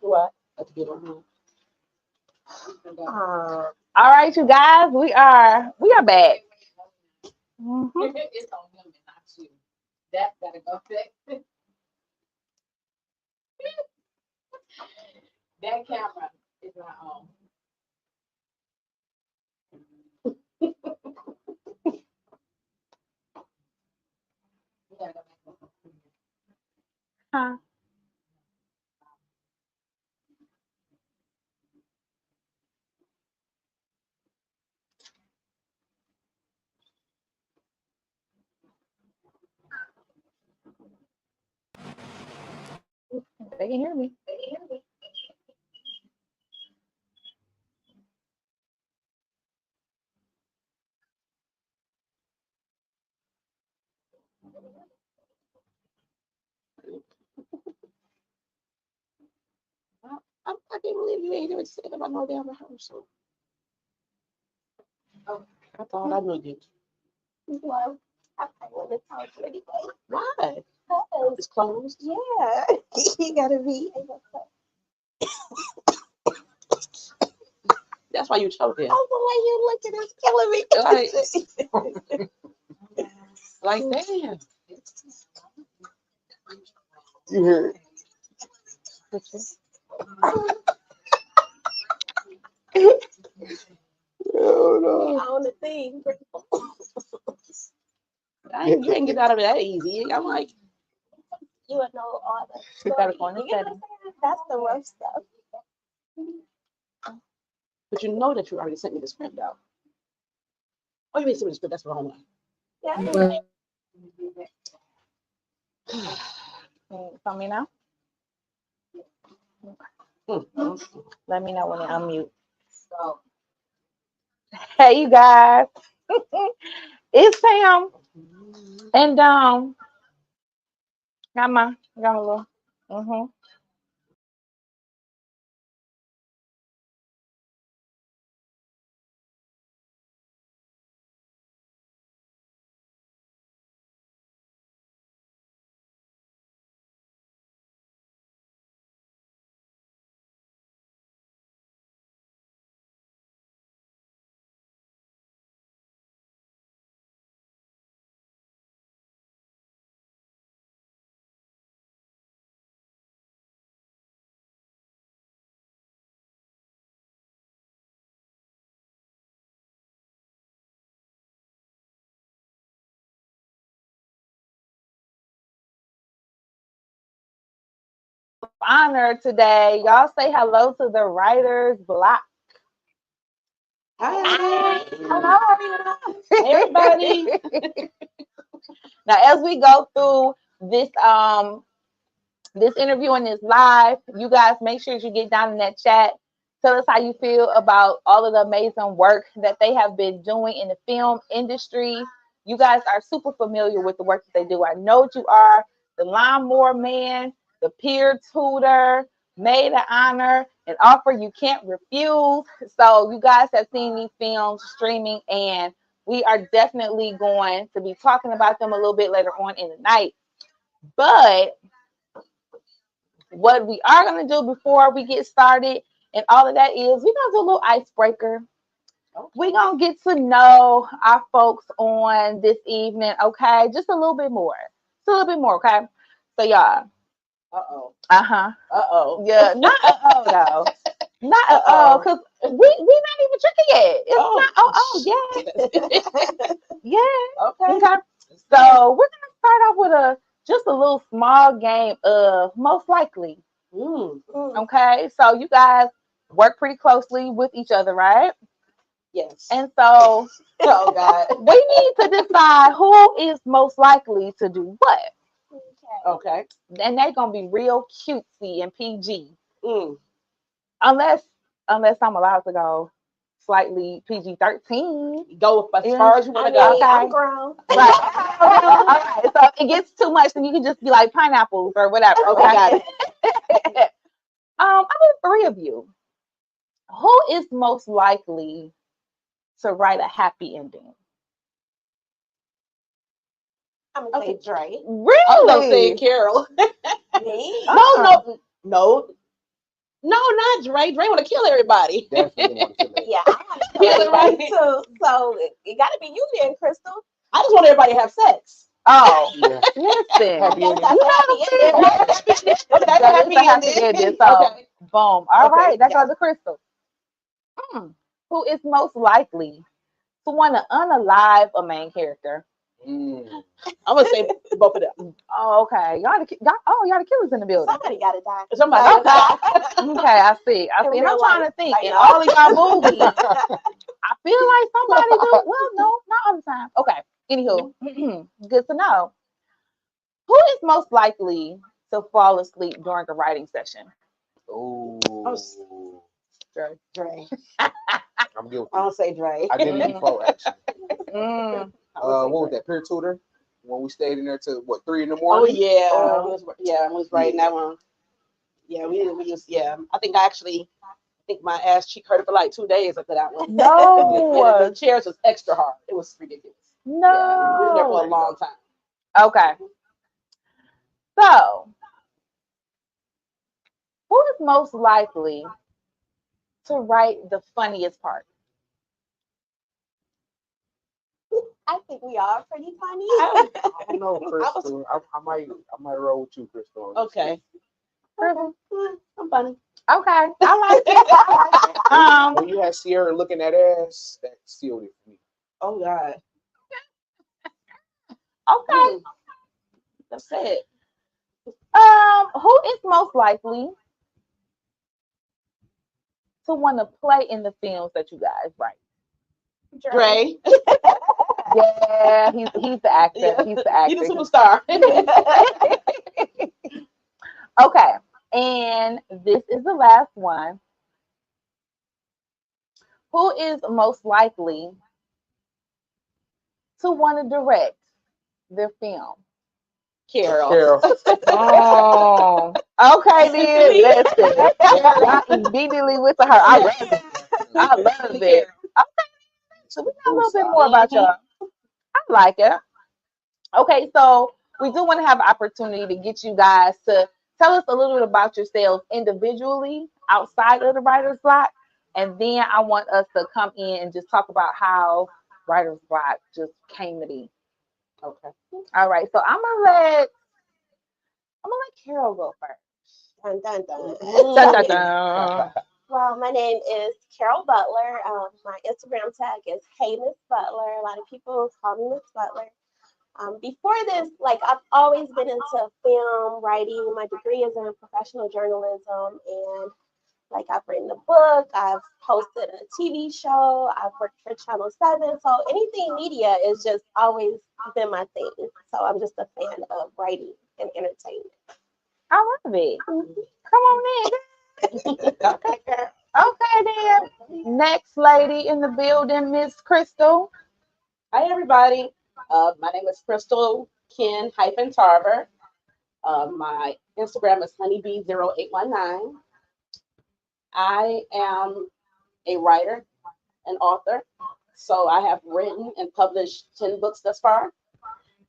What? I have to get on here. All right, you guys, we are back. Mhm. It's on him and not you. That gotta go back. That camera is not on. We gotta go back. Huh? They can hear me. I can't believe you ain't even said about no damn rehearsal. Oh, I thought I knew you. Well, I want to talk to anyway. Why? Because, It's closed. yeah, you gotta be able to. That's why you choking. Oh, the way you looking is killing me. Like, like damn. You heard? Oh no. On the thing. You ain't get out of it that easy. I'm like, You would know all the You story. gotta go in the You know what I'm setting. saying? That's the rough stuff. but you know that you already sent me the script though. Oh, you didn't send me the script. That's the wrong one. Yeah. Tell me now. Mm. Let me know when to unmute. so Hey, you guys. It's Sam. And got my little. Mhm. Honor today. Y'all say hello to the writers block. Hi. Hello, everyone. Hey, everybody. Now, as we go through this interview and this live, you guys make sure you get down in that chat. Tell us how you feel about all of the amazing work that they have been doing in the film industry. You guys are super familiar with the work that they do. I know you are. The Lawnmower Man, the Peer Tutor, Maid of Honor, an Offer You Can't Refuse. So you guys have seen these films streaming, and we are definitely going to be talking about them a little bit later on in the night. But what we are going to do before we get started and all of that is we're going to do a little icebreaker. We're going to get to know our folks on this evening, okay? Just a little bit more. Just a little bit more, okay? So, y'all. Uh-oh. Uh-huh. Uh-oh. Yeah, not uh-oh, though. Not uh-oh, because we not even drinking yet. It's not uh-oh, yeah. Yeah. Okay. Okay. So, we're going to start off with just a little small game of most likely. Okay, so you guys work pretty closely with each other, right? Yes. And so Oh God. we need to decide who is most likely to do what. Okay. And they're gonna be real cutesy and PG. Mm. Unless I'm allowed to go slightly PG-13. Go as far as you want to go. Okay. I'm grown. Right. All right. So if it gets too much, then you can just be like pineapples or whatever. Okay, got it. I need three of you. Who is most likely to write a happy ending? I'm gonna say Dre. I was gonna say Really? Carol. Me? No. No, not Dre. Dre want to kill everybody. Definitely want to kill it. Yeah, I want to Yeah, kill right. everybody too. So it got to be you then, Crystal. I just want everybody to have sex. Oh, Yeah. listen. Happy Yes, ending. that's a happy ending. Okay, that's That is a a happy happy ending. ending. So, Okay. boom. All Okay, right, that yeah. goes to Crystal. Who is most likely to want to unalive a main character? Mm. I'm gonna say both of them. Oh, okay. Y'all the killers in the building. Somebody got to die. Somebody. Okay, I see. In And I'm real trying life, to think. like In y'all. all of y'all movies, I feel like somebody do. Well, no, not all the time. Okay. Anywho, good to know. Who is most likely to fall asleep during a writing session? Oh. Dre. Dre. I'm guilty. I don't say Dre. I did it before, actually. Mm. What was that? Peer tutor? When we stayed in there till, what, 3 in the Oh morning? yeah. Oh. I was writing that one. Yeah, we just I think my ass cheek hurt for like 2 days after that one. No. And the chairs was extra hard. It was ridiculous. Yeah, we were there for a No. long time. Okay. So, who is most likely to write the funniest part? I think we are pretty funny. I don't know, Crystal. I might roll with you, Crystal. Okay. Crystal? I'm funny. Okay, I like it. When you had Sierra looking at ass, that sealed it for me. Oh God. Okay. That's it. Who is most likely to want to play in the films that you guys write? Dre. Yeah, he's the actor. Yeah. He's the actor. He's a superstar. Okay, and this is the last one. Who is most likely to want to direct their film? Carol. Oh, okay then. Listen, y'all immediately went to her. I love it. I love it. Okay, so we know a little bit more about y'all. I like it. Okay, so we do want to have an opportunity to get you guys to tell us a little bit about yourselves individually outside of the writer's block. And then I want us to come in and just talk about how writer's block just came to be. Okay. All right, so I'm gonna let Carol go first. Dun, dun, dun. Dun, dun, dun. Well, my name is Carol Butler. My Instagram tag is Hey Miss Butler. A lot of people call me Miss Butler. Before this, like I've always been into film writing. My degree is in professional journalism, and like I've written a book, I've hosted a TV show, I've worked for Channel 7. So anything media is just always been my thing. So I'm just a fan of writing and entertainment. I love it. Come on in. Okay, girl. Okay, then. Next lady in the building, Miss Crystal. Hi everybody. My name is Crystal Ken-Tarver. My Instagram is honeybee0819. I am a writer and author. So I have written and published 10 books thus far.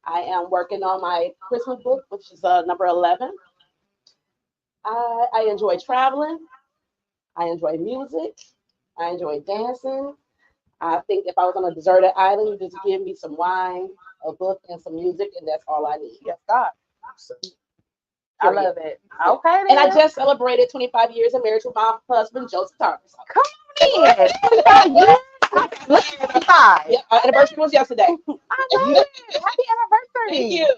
I am working on my Christmas book, which is number 11. I enjoy traveling. I enjoy music. I enjoy dancing. I think if I was on a deserted island, you just give me some wine, a book, and some music, and that's all I need. Yes, God. I Period. love it. Okay, then. And I just celebrated 25 years of marriage with my husband, Joseph Tarver. Come on in. 25 years. Look at the five. Yeah, our anniversary was yesterday. I love it. Happy anniversary. Thank you.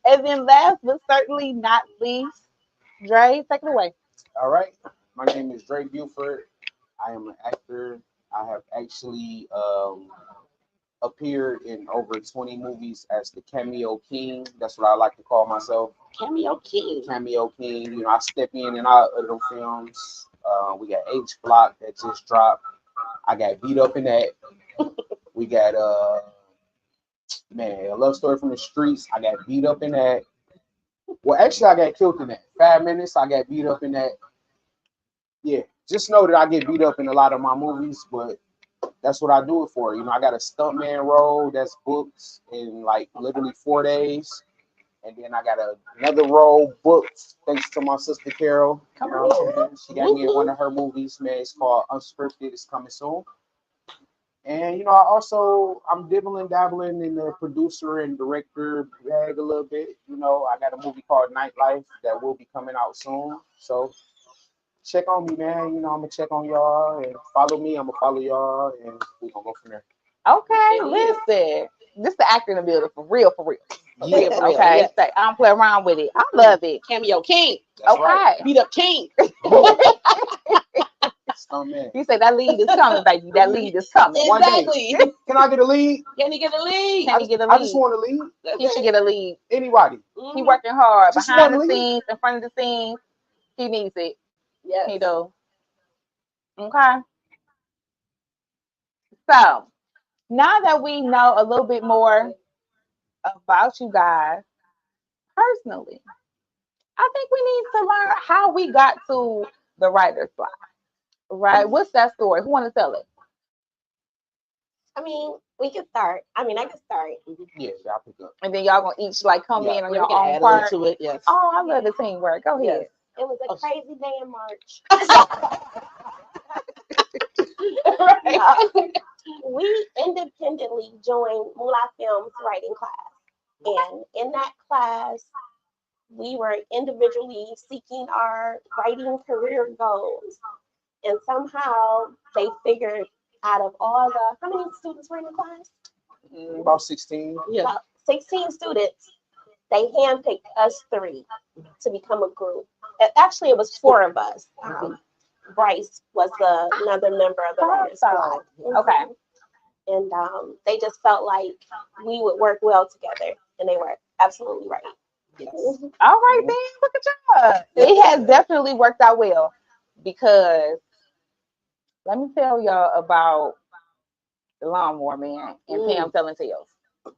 And then last but certainly not least, Dre, take it away. All right. My name is Dre Buford. I am an actor. I have actually appeared in over 20 movies as the cameo king. That's what I like to call myself. Cameo King. Cameo king. You know, I step in and out of those films. We got H Block that just dropped. I got beat up in that. We got A Love Story from the Streets. I got beat up in that. Well, actually, I got killed in that. 5 minutes. I got beat up in that. Yeah, just know that I get beat up in a lot of my movies, but that's what I do it for. You know, I got a stuntman role that's booked in like literally 4 days, And then I got another role booked thanks to my sister Carol. Come You know what I'm on. saying? She got me in one of her movies, man. It's called Unscripted. It's coming soon. And I'm dabbling in the producer and director bag a little bit. I got a movie called Nightlife that will be coming out soon. So check on me, man. I'm gonna check on y'all and follow me. I'm gonna follow y'all, and we're gonna go from there. Okay, It is. listen. This the actor in the building for real, for real. Yeah, for real, Okay, yes. say, I don't play around with it. I love it. Cameo King. that's Okay. right. Beat up King. Man. You say that lead is coming, baby. That lead is coming. One day. Exactly. Can I get a lead? Can he get a lead? Can he get a I just lead? want a lead. He should get a lead. Anybody. He working hard Just behind one the lead. scenes, in front of the scenes. He needs it. Yes. He do. Okay. So now that we know a little bit more about you guys personally, I think we need to learn how we got to the writer's block. Right? What's that story? Who want to tell it? I mean, we can start. I can start. Yeah, I'll pick up. And then y'all gonna each like come Yeah, in on We your can own add a little part. to it. Yes. Oh, I love the teamwork. Go Yes. ahead. It was a Oh. crazy day in March. Right. We independently joined Moolah Films writing class. And in that class, we were individually seeking our writing career goals. And somehow they figured out of all how many students were in the class? About 16. Yeah. About 16 students. They handpicked us three to become a group. Actually, it was four of us. Bryce was another member of the writers' squad. Okay. And they just felt like we would work well together, and they were absolutely right. Yes. All right, then. Look at y'all. It has definitely worked out well because let me tell y'all about the Lawnmower Man and Pam Telling Tales.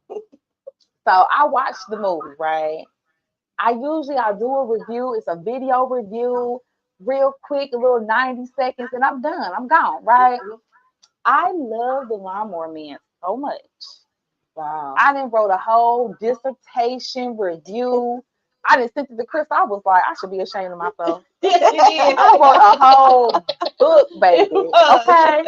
So I watched the movie, right? I'll do a review. It's a video review, real quick, a little 90 seconds, and I'm done. I'm gone, right? I love the Lawnmower Man so much. Wow. I done wrote a whole dissertation review. I didn't send it to Chris. I was like, I should be ashamed of myself. I wrote a whole book, baby. Okay.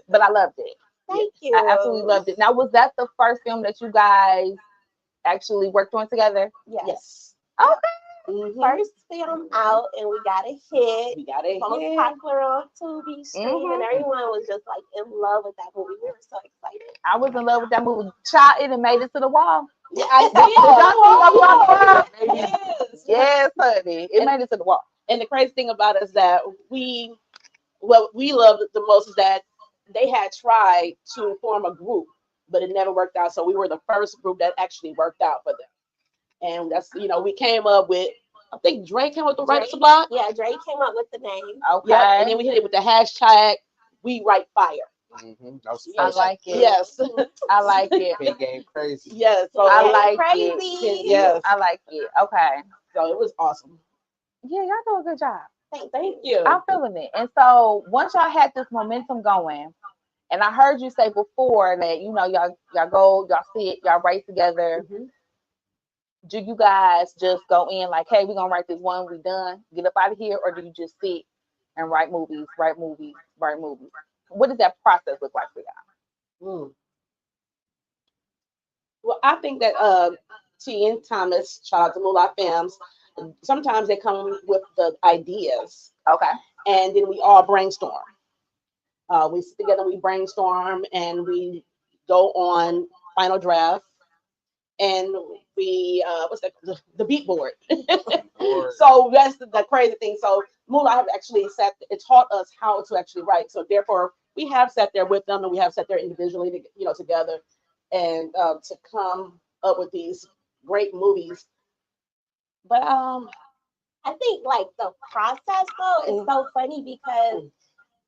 But I loved it. Thank you. I absolutely loved it. Now, was that the first film that you guys actually worked on together? Yes. Yes. Okay. Mhm. First film out, and we got a hit. We got it. Most popular on Tubi stream, and everyone was just like in love with that movie. We were so excited. I was in love with that movie. Child, it made it to the wall. I Did y'all see that wall? Yes. Yes, honey. It made it to the wall. And the crazy thing about it is that what we loved the most is that they had tried to form a group, but it never worked out. So we were the first group that actually worked out for them. And that's, we came up with, I think Dre came up with the writer's block. Yeah, Dre came up with the name. Okay. Yeah, and then we hit it with the hashtag We Write Fire. Mm-hmm. That was the I first like it. Yes. I like it. Pin game crazy. Yes. So I like Crazy. it. Yes. I like it. Okay. So it was awesome. Yeah, y'all do a good job. Thank you. I'm feeling it. And so once y'all had this momentum going, and I heard you say before that, y'all go, y'all sit, y'all write together. Mhm. Do you guys just go in like, hey, we're gonna write this one, we done, get up out of here, or do you just sit and write movies? What does that process look like for y'all? Well, I think that T and Thomas, shout out to Moolah Films, sometimes they come with the ideas Okay. and then we all brainstorm. We sit together, we brainstorm, and we go on final draft, and we what's that? The beat board. So that's the crazy thing. So Moolah have actually taught us how to actually write. So therefore, we have sat there with them, and we have sat there individually, together, and to come up with these great movies. But I think like the process though is so funny because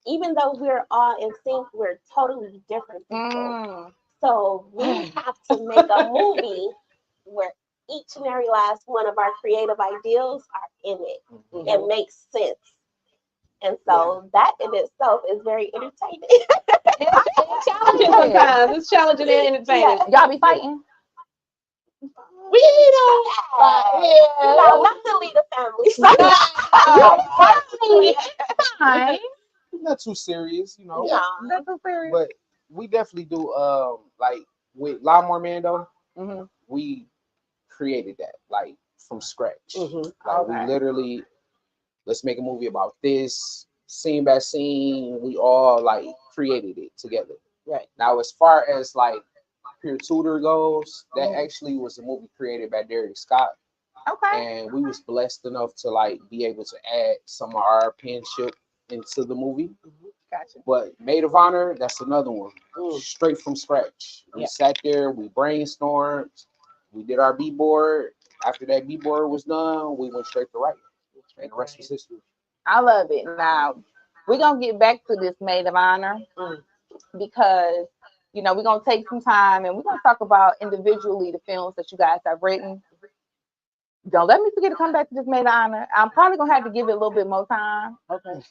even though we're all in sync, we're totally different people. So we have to make a movie where each and every last one of our creative ideals are in it and makes sense. And so that in itself is very entertaining. it's challenging sometimes. It's challenging and entertaining. Y'all be fighting? We don't. You know, not to lead a family. Fine. Not too serious, you know. Yeah. That's so serious. But we definitely do like with Lawnmower Mando, Mm-hmm. we created that like from scratch. Mhm. Like Okay. we literally, let's make a movie about this, scene by scene. We all like created it together. Right. Now, as far as like Pure Tutor goes, that Mhm. actually was a movie created by Derek Scott, Okay. and we was blessed enough to like be able to add some of our penship into the movie. Gotcha. But Maid of Honor, that's another one, Mm. straight from scratch. We Yeah. sat there, we brainstormed, we did our B board. After that B board was done, we went straight to writing, and the rest was history. I love it. Now we're gonna get back to this maid of honor Mm. because we're gonna take some time and we're gonna talk about individually the films that you guys have written. Don't let me forget to come back to this maid of honor. I'm probably gonna have to give it a little bit more time Okay.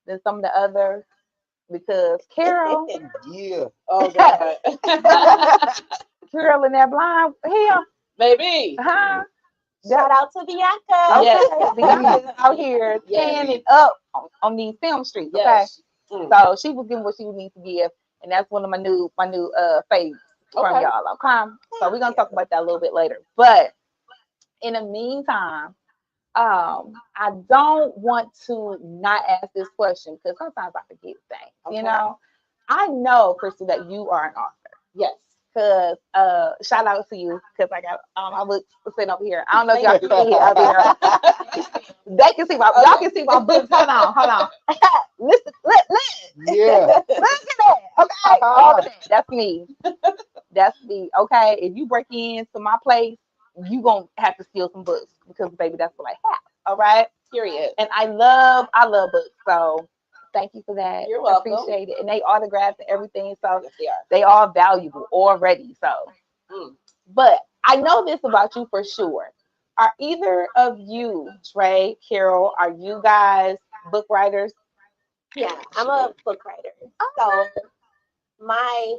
than some of the others because Carol, Yeah, Oh God. Carol in that blind hell, Baby. huh? Shout out to Bianca. Okay, Yes. Bianca's out here Yes. tearing it up on these film streets. Okay. Yes. Mm. So she was giving what she would need to give, and that's one of my new faves from Okay. y'all. Okay, so we're gonna talk about that a little bit later. But in the meantime, I don't want to not ask this question because sometimes I forget things. Okay. I know, Crystal, that you are an author. Yes. Cause shout out to you because I got my books sitting over here. I don't know if y'all can see it over here. They can see y'all can see my books. Hold on. Listen. yeah. Look at that. Okay. All of that. That's me. That's me. Okay. If you break into my place, you gonna have to steal some books because baby, that's what I have. All right. Period. And I love books. So thank you for that. You're I welcome. appreciate it. And they autographed and everything. So Yes, they are. they are valuable already. So Mm. but I know this about you for sure. Are either of you, Trey, Carol, are you guys book writers? Yeah, I'm a book writer. So my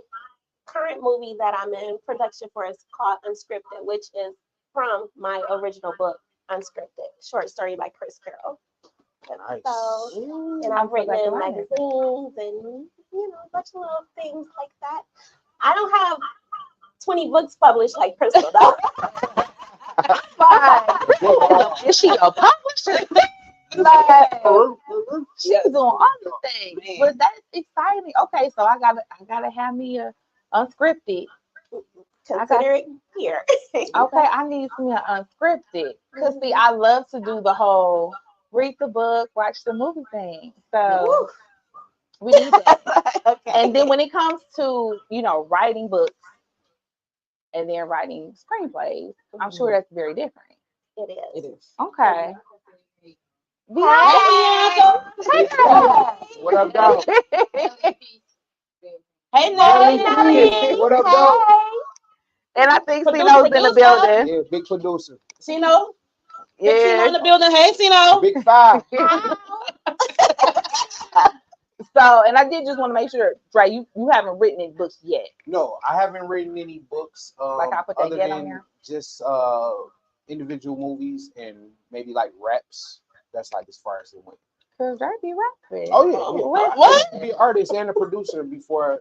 current movie that I'm in production for is called Unscripted, which is from my original book, Unscripted, short story by Chris Carroll. Nice. So, Mm. and I'm I've so written glad in to learn it. magazines and a bunch of little things like that. I don't have 20 books published like Crystal though. But is she a publisher? Like, she's Yes. doing all the things. Man. But that's exciting. Okay, so I gotta have me a unscripted. Consider it here. Okay, I need some unscripted. Cause see, I love to do the whole read the book, watch the movie thing. So we need that. Okay. And then when it comes to writing books and then writing screenplays, I'm sure that's very different. It It is. is. Okay. Hey. What up, dog? Hey, Hey, Nelly. what up, dog? And I think Producer, Cino's in the producer. building. Yeah, big producer, Sino. Big Sino in Yeah. the building. Hey, Sino. big five. So, and I did just want to make sure, Dre, you haven't written any books yet. No, I haven't written any books. Like I put that other yet on than there? just individual movies and maybe like raps. That's like as far as it went. Cause Dre be rapping. Oh yeah, What? I used to be an artist and a producer before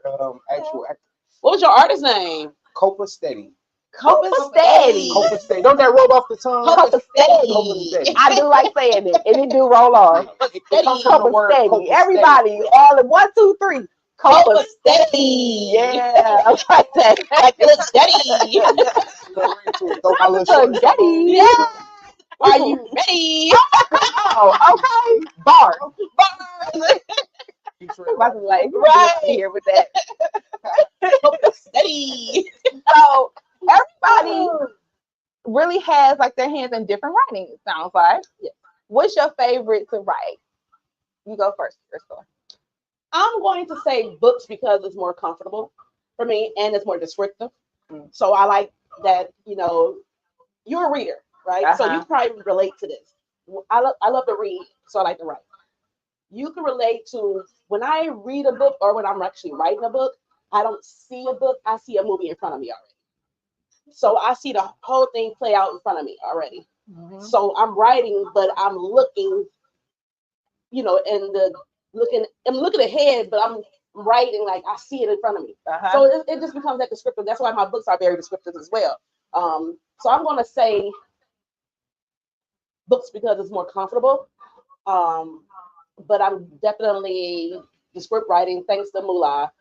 actual acting. What was your artist name? Copa Steady. Copa Steady. Copa Steady. Don't that roll off the tongue? Copa Copa Steady. Steady. I do like saying it, and it do roll off. It comes from the Copa word Steady. Copa Everybody, all in 1, 2, 3. Copa Steady. Yeah, I like that. Like a little steady. Steady. Throw my little So shorts on. Steady. Yeah. Are you ready? Oh, okay. Bar. Keep sure- I was like, Right. here with that. Steady. So everybody really has like their hands in different writing. It sounds like. Yeah. What's your favorite to write? You go first, Crystal. I'm going to say books because it's more comfortable for me and it's more descriptive. Mm. So I like that, you're a reader, right? So Uh-huh. you probably relate to this. I love to read, so I like to write. You can relate to when I read a book or when I'm actually writing a book, I don't see a book, I see a movie in front of me already. So I see the whole thing play out in front of me already. Mhm. So I'm writing, but I'm looking, and I'm looking ahead, but I'm writing like I see it in front of me. Uh-huh. So it just becomes that descriptive. That's why my books are very descriptive as well. So I'm going to say books because it's more comfortable. Um, but I'm definitely the script writing, thanks to Moolah,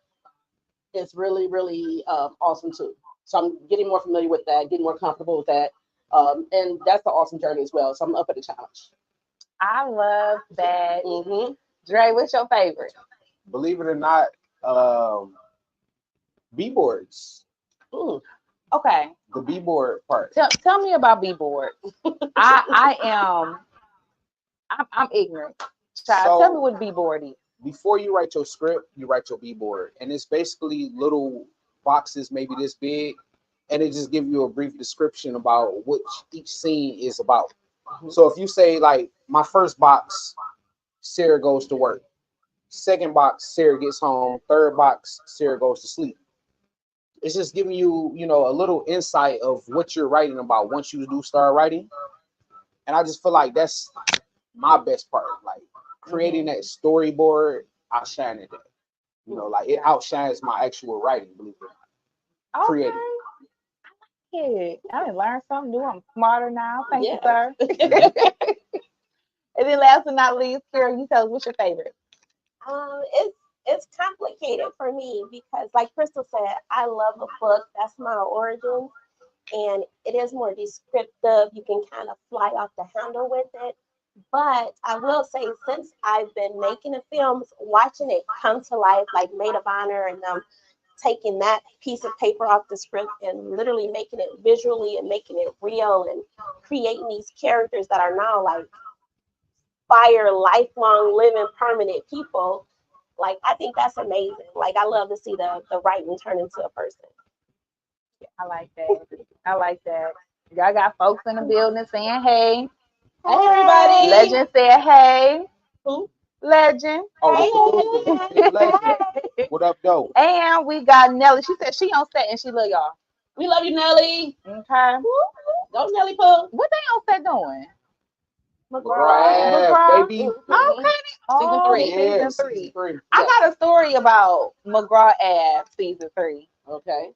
is really, really awesome too. So I'm getting more familiar with that, getting more comfortable with that. And that's the awesome journey as well. So I'm up for the challenge. I love that. Mm-hmm. Dre, what's your favorite? Believe it or not, B-boards. Mm. Okay. The B-board part. Tell me about B-board. I'm ignorant. Child, tell me what B-board is. Before you write your script, you write your B-board, and it's basically little boxes, maybe this big, and it just gives you a brief description about what each scene is about. So if you say like my first box, Sarah goes to work. Second box, Sarah gets home. Third box, Sarah goes to sleep. It's just giving you, a little insight of what you're writing about once you do start writing. And I just feel like that's my best part. Like creating that storyboard, I shine at that. Like it outshines my actual writing, believe it or not. Okay. Creative. Yeah, I done learned something new. I'm smarter now. Thank you, Yeah. sir. And then last but not least, Carol, you tell us what's your favorite. It's complicated for me because, like Crystal said, I love a book. That's my origin, and it is more descriptive. You can kind of fly off the handle with it. But I will say, since I've been making the films, watching it come to life, like Maid of Honor, and taking that piece of paper off the script and literally making it visually and making it real and creating these characters that are now like fire, lifelong, living, permanent people. Like, I think that's amazing. Like, I love to see the writing turn into a person. I like that. I like that. Y'all got folks in the building saying hey. Hey, everybody. Legend said hey. Who? Legend. Oh, the Legend. What up, though? And we got Nelly. She said she on set and she love y'all. We love you, Nelly. Okay. Go Nelly Pooh. What they on set doing? McGraw, baby. Okay. Season 3. Yeah, Season 3. season 3. I got a story about McGraw Ave season 3. Okay.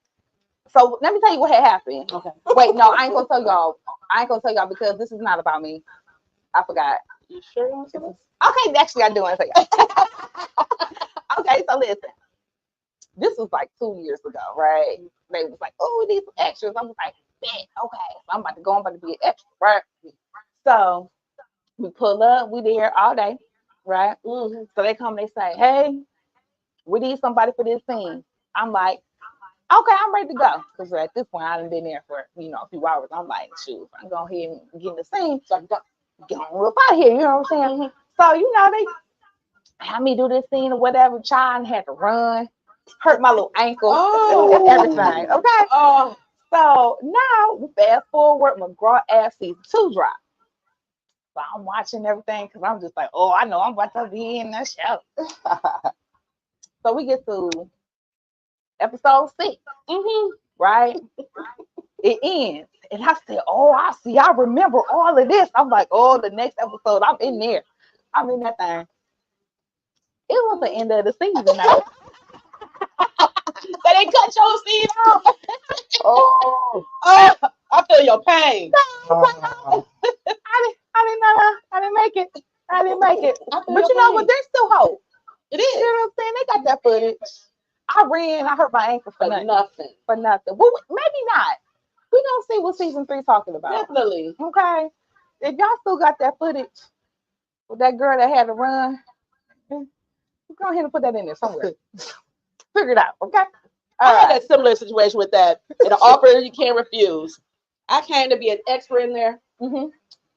So let me tell you what had happened. Okay. Wait, no, I ain't gonna tell y'all. I ain't gonna tell y'all because this is not about me. I forgot. You sure you want to? Okay, actually I do want to tell y'all. Okay, so listen. This was like 2 years ago, right? They was like, oh, these extras. I was like, bet, okay. So I'm about to be an extra, right? So we pull up, we there all day, right? Mm-hmm. So they come, they say, hey, we need somebody for this scene. I'm like, okay, I'm ready to go. Because at this point, I done been there for, a few hours. I'm like, shoot, I'm going ahead and get in the scene. So I can get on up out of here, you know what I'm saying? So, they had me do this scene or whatever. Child had to run, hurt my little ankle, everything, okay? Oh. So now, we fast forward, McGraw Ave season 2 drop. So I'm watching everything because I'm just like, oh, I know I'm about to be in that show. So we get to episode 6, right? It ends. And I said, oh, I remember all of this. I'm like, oh, the next episode, I'm in there. I'm in that thing. It was the end of the season now. They didn't cut your scene off. Oh, I feel your pain. I didn't make it. I didn't make it. But you know what? There's still hope. It is. You know what I'm saying? They got that footage. I ran. I hurt my ankle for nothing. For nothing. Well, maybe not. We're going to see what season 3 talking about. Definitely. Okay. If y'all still got that footage with that girl that had to run, go ahead and put that in there somewhere. Figure it out. Okay. I had a similar situation with that. An offer you can't refuse. I came to be an expert in there.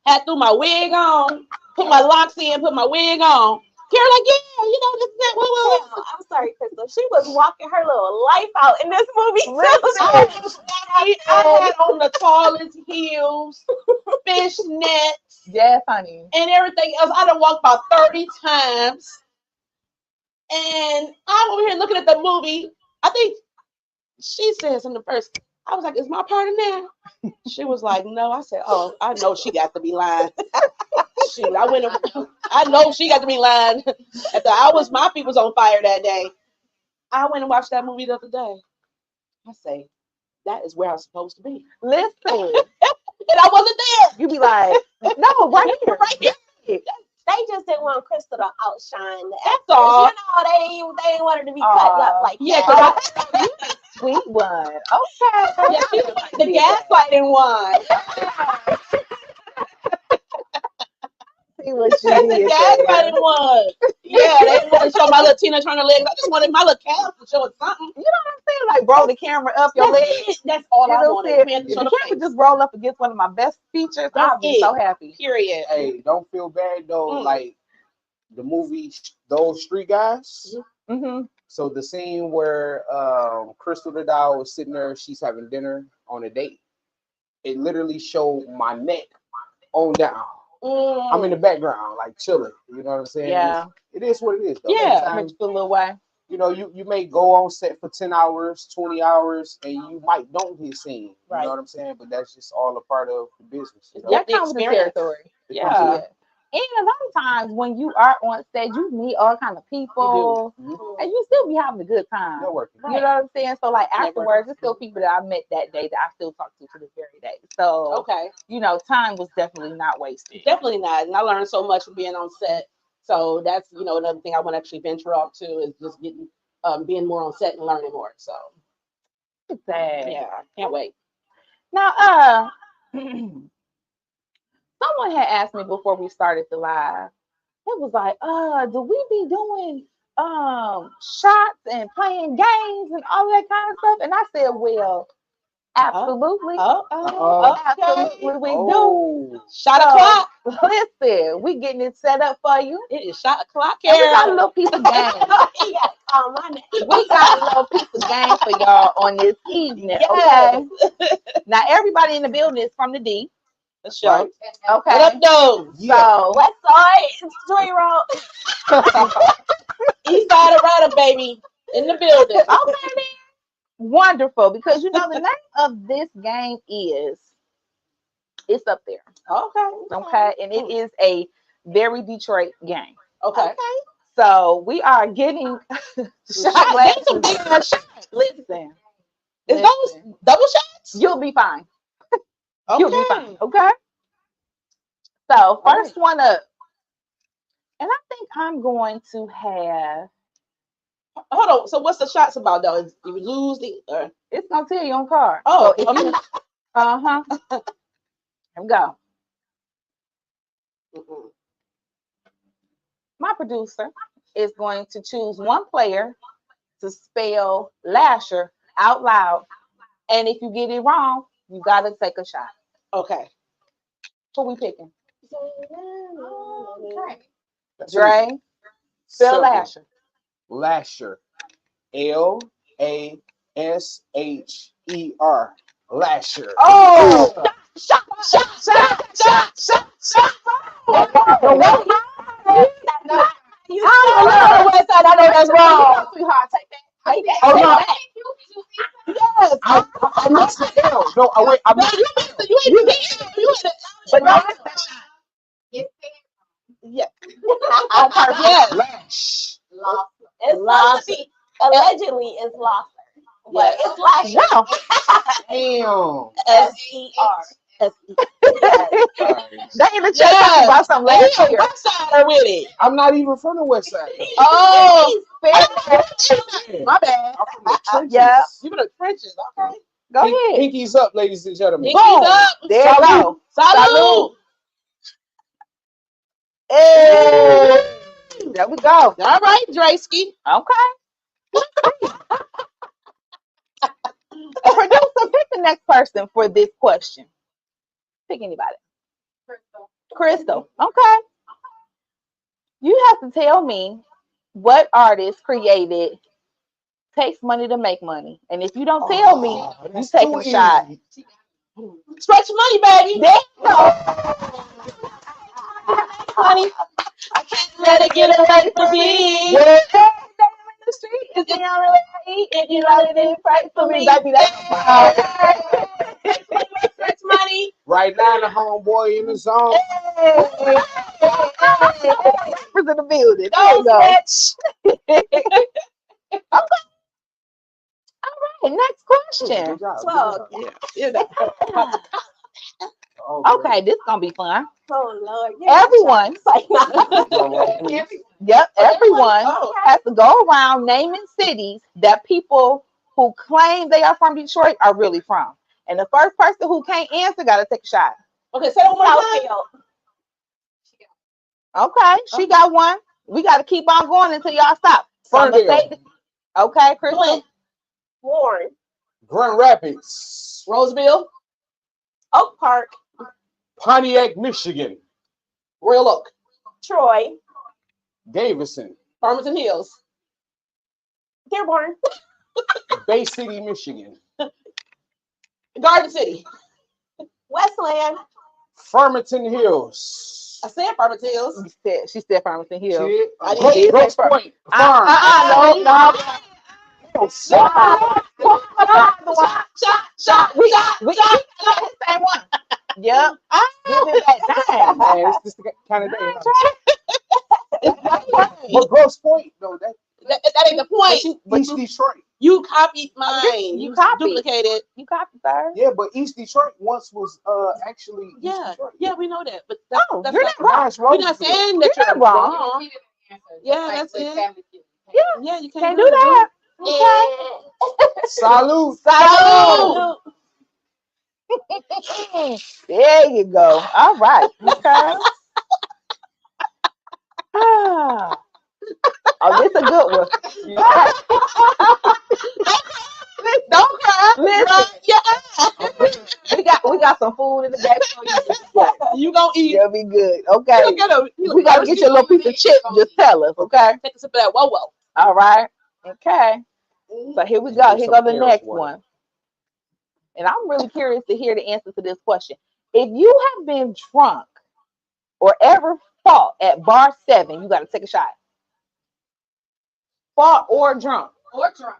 Had threw my wig on, put my locks in, put my wig on. Carol, like, yeah, this is that. Well, I'm sorry, Crystal. She was walking her little life out in this movie. I had on the tallest heels, fishnets, yes, honey, and everything else. I done walked about 30 times. And I'm over here looking at the movie. I think she said something first. I was like, is my part in there? She was like, no. I said, oh, I know she got to be lying. I know she got to be lying. My feet was on fire that day. I went and watched that movie the other day. I say, that is where I'm supposed to be. Listen, And I wasn't there. you be like, no, right here. Right here. They just didn't want Crystal to outshine the That's actors. all. You know, they didn't want her to be cutting up like Yeah, that. because Sweet one. Okay. yeah, she was like the gaslighting one. See what you That's the did gaslighting there. one. Yeah, they didn't want to show my little Tina Turner legs. I just wanted my little calf to show it something. You know what I'm saying? Like, roll the camera up your That's leg. it. That's all You I know what I'm wanted. saying? Man, to If show the the camera face. just roll up against one of my best features, I'll That's be it. so happy. Period. Hey, don't feel bad though. Mm. Like the movie, those Street Guys. Mm-hmm. So the scene where Crystal the Doll was sitting there, she's having dinner on a date. It literally showed my neck on down. I'm in the background, like chilling. You know what I'm saying? Yeah. It is what it is. Though. Yeah. That makes you feel a little way. You know, you may go on set for 10 hours, 20 hours, and you might don't get seen. You Right. know what I'm saying? But that's just all a part of the business. You know? That the comes with the experience. territory. It comes with Yeah. it. And a lot of times when you are on stage, you meet all kind of people, Mhm. and you still be having a good time. Networking. You know what I'm saying? So like Networking. afterwards, there's still people that I met that day that I still talk to this very day. So Okay. you know, time was definitely not wasted. Definitely not. And I learned so much from being on set. So that's, another thing I want to actually venture off to is just getting, being more on set and learning more. So It's sad. yeah, can't wait. Now, someone had asked me before we started the live. It was like, do we be doing shots and playing games and all that kind of stuff? And I said, well, absolutely. Absolutely we do. Shot So, o'clock. Listen, we getting it set up for you. It is shot o'clock, And we got a Carol. little piece of game. He got to call my name. We got a little piece of game for y'all on this evening. Yes. Okay. Now everybody in the building is from the D. The show. Right. Okay. What up, though? So West Side, it's Joy Road. East side of Ryder, baby, in the building. okay then. Wonderful. Because you know the name of this game is it's up there. Okay. Okay. And it is a very Detroit game. Okay. So we are getting shot That's some glasses. big ass shots. Listen. Is those Listen. double shots? You'll be fine. Okay. You'll be fine. Okay. So first one up. And I think I'm going to have Hold on. So what's the shots about though? Is you lose the? it's gonna tell you on card. Oh, So if you, uh-huh. Here we go. Mm-mm. My producer is going to choose one player to spell Lasher out loud. And if you get it wrong, you gotta take a shot. Okay. Who we picking? Okay. That's Dre, easy. spell Simple. Lasher. Lasher. Lasher. Lasher. Oh! Shot. You I don't know the west side. I know that's wrong. Sweetheart, take that. Take that. Oh, Take no. that. Yes. I missed the L. No, wait. I No, missed you missed it. You ain't the D. You ain't the. But no, Yeah. on purpose. Yes. Lash. It's supposed to be, allegedly, it's Losser. But it's Lasher. Wow. Damn. S-E-R. They in the chat Yes. talking about some Hey, last year. west side with it. I'm not even from the West Side. Oh, Yeah. my bad. I'm from the trenches. Yeah. You been the trenches. Okay. Go ahead. Pinkies up, ladies and gentlemen. Pinkies Boom. up. There you go. Salute. Hey. There we go. All right, Draysky. Okay. Producer, pick the next person for this question. Pick anybody. Crystal. Okay. You have to tell me what artist created Takes Money to Make Money. And if you don't tell me, you that's taking too a shot. easy. Stretch money, baby. There you go. Honey, I can't let it get away from me. Yeah. The street is the only way I eat. If you love it, then fight for me. Baby, that's right now, the homeboy in the zone. Hey, rappers in the building. There you Don't go. snitch. Okay, next question. Good job, good Plug. job. You know. Okay, this is gonna be fun. Oh Lord. Yeah, Everyone, like, no. Drum roll, please. yep, everyone Oh, has to go around naming cities that people who claim they are from Detroit are really from. And the first person who can't answer got to take a shot. okay, say it one more time. Southfield. Okay, she got one. We got to keep on going until y'all stop. So I'm gonna Ferndale. say, okay, Crystal. Flint, Warren. Grand Rapids. Roseville, Oak Park. Pontiac, Michigan. Royal Oak, Troy. Davison. Farmington Hills, Dearborn. Bay City, Michigan. Garden City. Westland. Farmington Hills. I said Farmington Hills. She said Farmington Hills. Shit. I did say Grosse Farm. Point. Farm. No. Shot. We got the same one. Yep. Give it back. Man, it's just the kind of day. But Grosse Point, though, that That ain't the point. East Detroit. You copied mine. You copied. Duplicated. You copied, sir. Yeah, but East Detroit once was actually East Yeah, Detroit. yeah, we know that. But that's, Oh, that's you're not, not wrong. Now it's Roseville. we're not saying that You're you're not wrong. wrong. Yeah, that's it. Yeah, you Can't can't do that. Salute. Salute. There you go. All right. Okay. Oh, this a good one. Don't cry. Listen. Yeah. We got some food in the back for you. You gonna eat. It'll be good. Okay. You We gotta get you a little piece of chip. Just tell us, okay? Take a sip of that. Whoa, whoa. All right. Okay. So here we go. Here goes the next one. And I'm really curious to hear the answer to this question. If you have been drunk or ever fought at bar 7, you got to take a shot. Fought or drunk. Or drunk.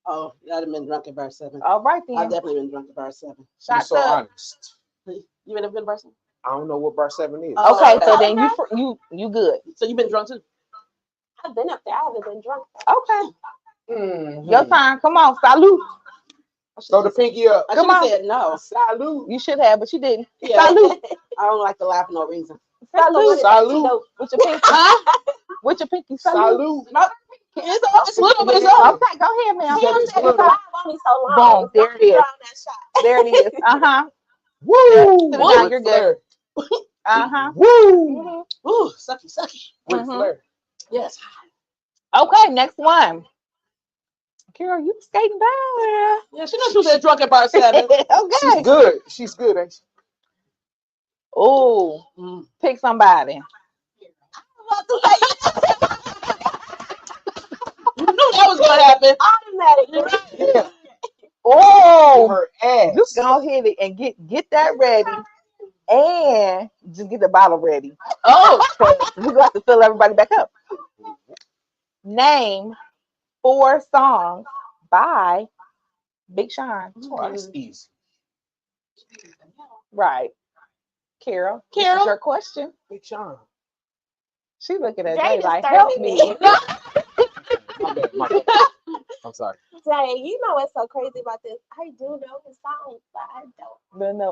Oh, I'd have been drunk at bar 7. All right I've then. definitely been drunk at bar 7. I'm Shots so up. honest. You been at bar 7? I don't know what bar 7 is. Oh, Okay, so okay. then you good. So you've been drunk too? I've been up there. I haven't been drunk. Okay. Mhm. Your time. Come on. Salute. Throw the pinky up. I Come should have on. said no. Salute. You should have, but you didn't. Yeah. Salute. I don't like to laugh for no reason. Salute. Salute. With your pinky. With your pinky. Salute. Salute. No, it's little, but it's up. Okay, go ahead, ma'am. Yeah, it's I've little. only so long. Boom. There it is. That shot. There it is. Uh-huh. Woo. Sit down, you're good. Uh-huh. Woo. Ooh, sucky, sucky. Ric Mhm. Flair. Yes. Okay, next one. Carol, you skating by. Yeah, she knows she was at drunk at bar 7. Okay. She's good. She's good, ain't she? Oh, pick somebody. You knew that was gonna happen. Automatic. Yeah. Oh, Her ass. just go ahead and get that ready, and just get the bottle ready. Oh, We're gonna have to fill everybody back up. Name 4 songs by Big Sean. Oh, that's easy. Right, Carol. This Carol? is your question. Big Sean. She looking at Jay me like, disturbing help me. me. My bad. My bad. I'm sorry. Jay, you know what's so crazy about this? I do know his songs, but I don't.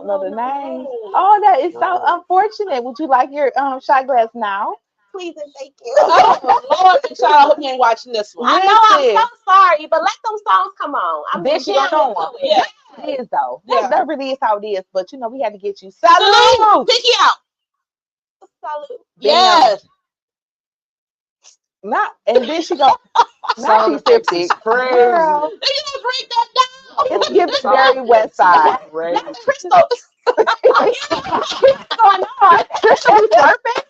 Know the No name. name. Oh, that is so unfortunate. Would you like your shot glass now? Please and thank you. oh Lord, Big Sean, I hope you ain't watching this one. I know I'm Listen. so sorry, but let them songs come on. I'm Then just she don't know jamming to them. it. Yeah. It is though. Yeah. That really is how it is. But you know, we had to get you. Salute. Salute. Pinky out. Salute. Yes. Not, and then she go. Now Sound she's effects 50. is crazy. Girl, And you don't break that down. it's giving very West Side. Crazy. Crystal. What's going on? Crystal, you surfing?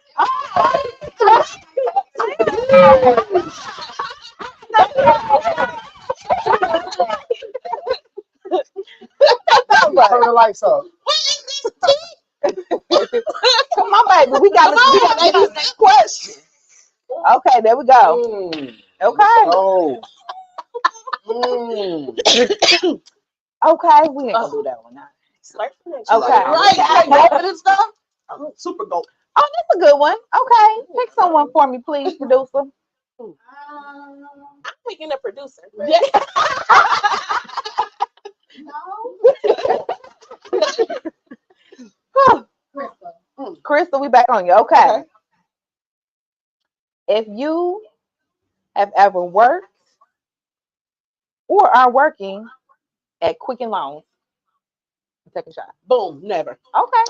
Turn the lights off. Come on, baby. We got to do this question. Okay, there we go. Okay. Oh. Mm. Okay, we ain't gonna do that one now. slurping it. Okay. Right, like gulping and stuff. I'm super gulp. Oh, that's a good one. Okay. Pick someone for me, please, producer. Um, I'm picking a producer. Yeah. no. Crystal. Crystal, we back on you. Okay. Okay. If you have ever worked or are working at Quicken Loans, take a shot. Boom, never. Okay.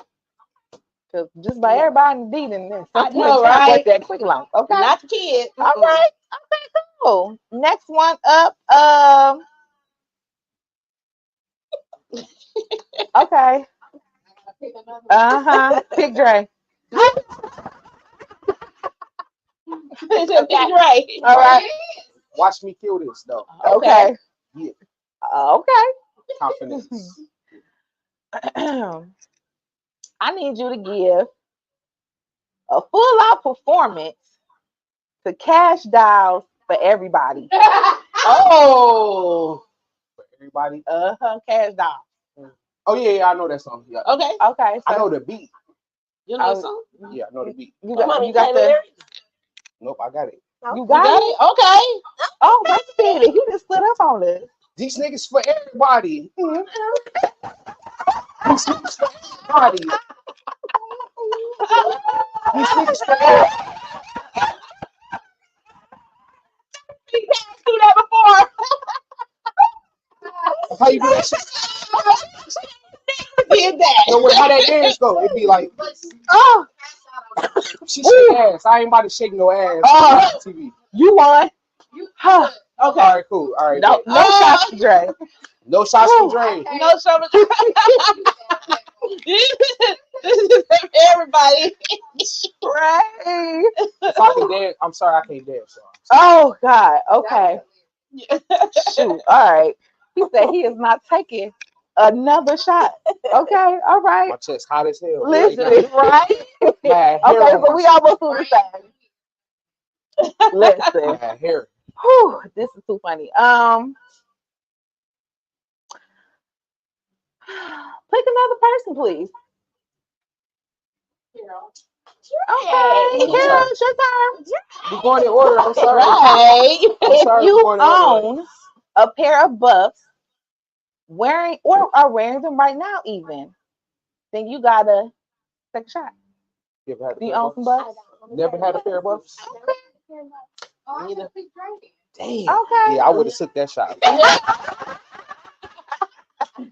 Because just by everybody needing this. I know, Work right? at Quicken Loans. Okay. Not the kid. All right. Okay, cool. Next one up. Okay. Pick another one. Uh-huh. Pick Dre. Okay. Right. All right. Watch me kill this though. Okay. Yeah. Okay. Confidence. I need you to give a full-out performance to Cash Dolls for everybody. Oh. For everybody. Cash Dolls. Oh yeah, I know that song. Yeah. Okay. Okay. I So know the beat. You know Oh. the song? Yeah, I know the beat. you Come on, got, you got play the. lyrics. Nope, I got it. You You got got it. it? Okay. Oh, wait a minute. You just split up on this. These niggas for everybody. These niggas for everybody. These niggas for everybody. Do that before. How you do that shit? Did that. So how that dance go? It'd be like, Oh, she shake ass. I ain't about to shake no ass Oh. on TV. you won. Huh. Okay. All right, cool. All right. No, bet. no shots to Dre. No shots Woo. for Dre. No show. This is everybody. Dre. If I can dance, I'm sorry I can't dance. So. Oh God. Okay. Shoot. All right. He said he is not taking another shot. Okay. All right. My chest hot as hell. Listen. Right. Mad hair Okay. on So my we chest. almost do the same. Listen. Mad hair. Whew, this is too funny. Pick another person, please. Okay, I'm Carol, sorry. it's your turn. We going in order. I'm sorry. Right. If sorry, you going in order. own a pair of buffs, wearing or are wearing them right now, even, then you gotta take a shot. You ever had a Do you pair own of some buffs? buffs? Never had a pair of buffs? Oh, I should pick Drake. Damn. Okay. Yeah, I would have took that shot.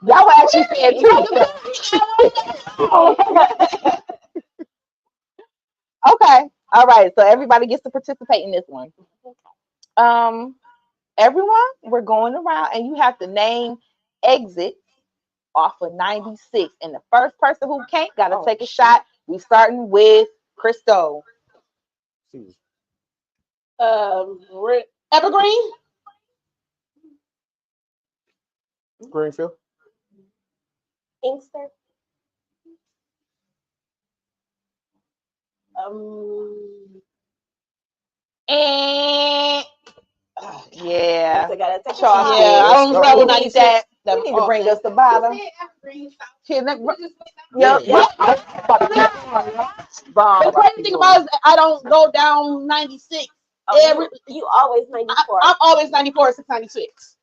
Y'all actually said two. Okay. All right. So everybody gets to participate in this one. Everyone, we're going around and you have to name exits off of 96. And the first person who can't gotta take a shot. We starting with Crystal. Evergreen. Greenfield. Inkster. And yeah. So gotta take a Chalk shot. Yeah, I Let's don't go. travel We need 96. that. You need to bring us the bottom. You said Evergreen. Here, let- You just went Yep. down. Bomb. The crazy thing about it is that I don't go down 96. Oh, you always 94. I'm always 94 since 96.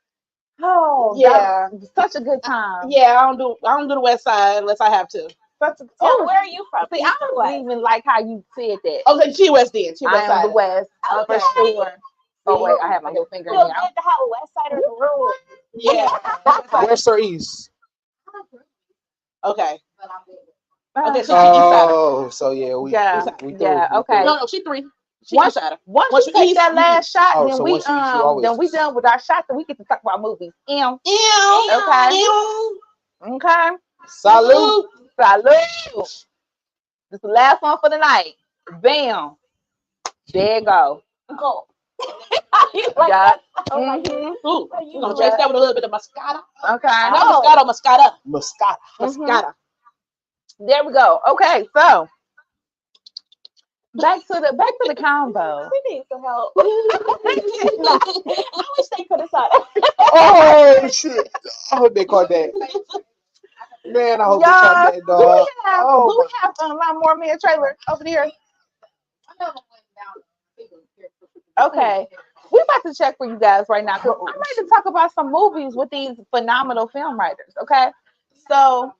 Oh, Yeah. that was such a good time. Yeah, I don't do the west side unless I have to. Such a, Tell, where are you from? see, I East or don't west? even like how you said that. Oh, so she west then. She I west am the side. West Okay. for sure. Oh wait, I have my little finger in Feel there. good to have a west sider in the room. Yeah. West or east? Okay. But I'm there. Okay, so she east sider. Oh, so yeah, Yeah, we yeah, through. okay. No, she three. She Once- east sider. Once Once you you take eat, that you last shot, Oh, then so we once you eat, you always- then we done with our shots, and we get to talk about movies. Ew. Okay. Ew. Okay. Salute. Salute. This is the last one for the night. Bam. There you go. Go. You like Yeah. that? Oh my God. Mhm. Ooh, You we're gonna like chase that with a little bit of mascara. Okay. Not Moscato, Moscata. Moscato. Mhm. Moscata. There we go. Okay, so back to the combo. We need some help. I wish they could have saw that. Oh shit! Oh, they called that. Man, I hope they Y'all, cut that do dog. we have Oh, do we have a Lawnmower Man trailer over there? I know I'm laying down. Okay. We about to check for you guys right now because I'm ready to talk about some movies with these phenomenal film writers. Okay. So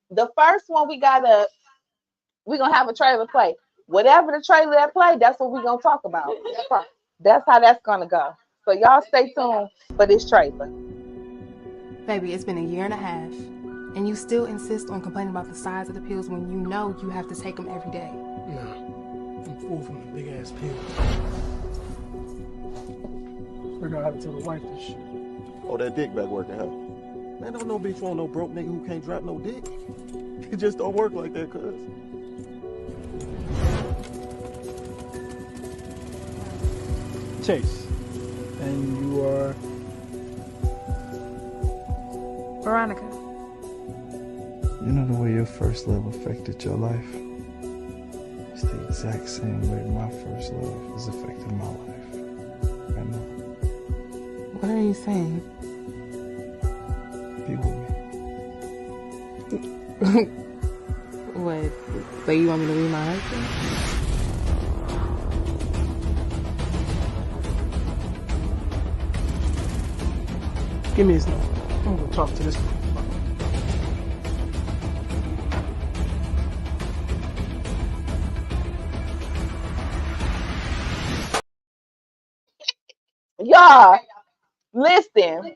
the first one we're gonna have a trailer play. Whatever the trailer that play, that's what we're gonna talk about. That's how that's gonna go. So y'all stay tuned for this trailer. Baby, it's been a year and a half, and you still insist on complaining about the size of the pills when you know you have to take them every day. Nah, I'm full from the big ass pill. Figure out how to tell the wife this shit. Oh, that dick back working, huh? Man, don't no bitch want no broke nigga who can't drop no dick. It just don't work like that, cuz. Chase. And you are... Veronica. You know the way your first love affected your life? It's the exact same way my first love has affected my life. I know. What are you saying? Be with me. What? So you want me to be my husband? Give me his number. I'm gonna talk to this motherfucker. Y'all, listen.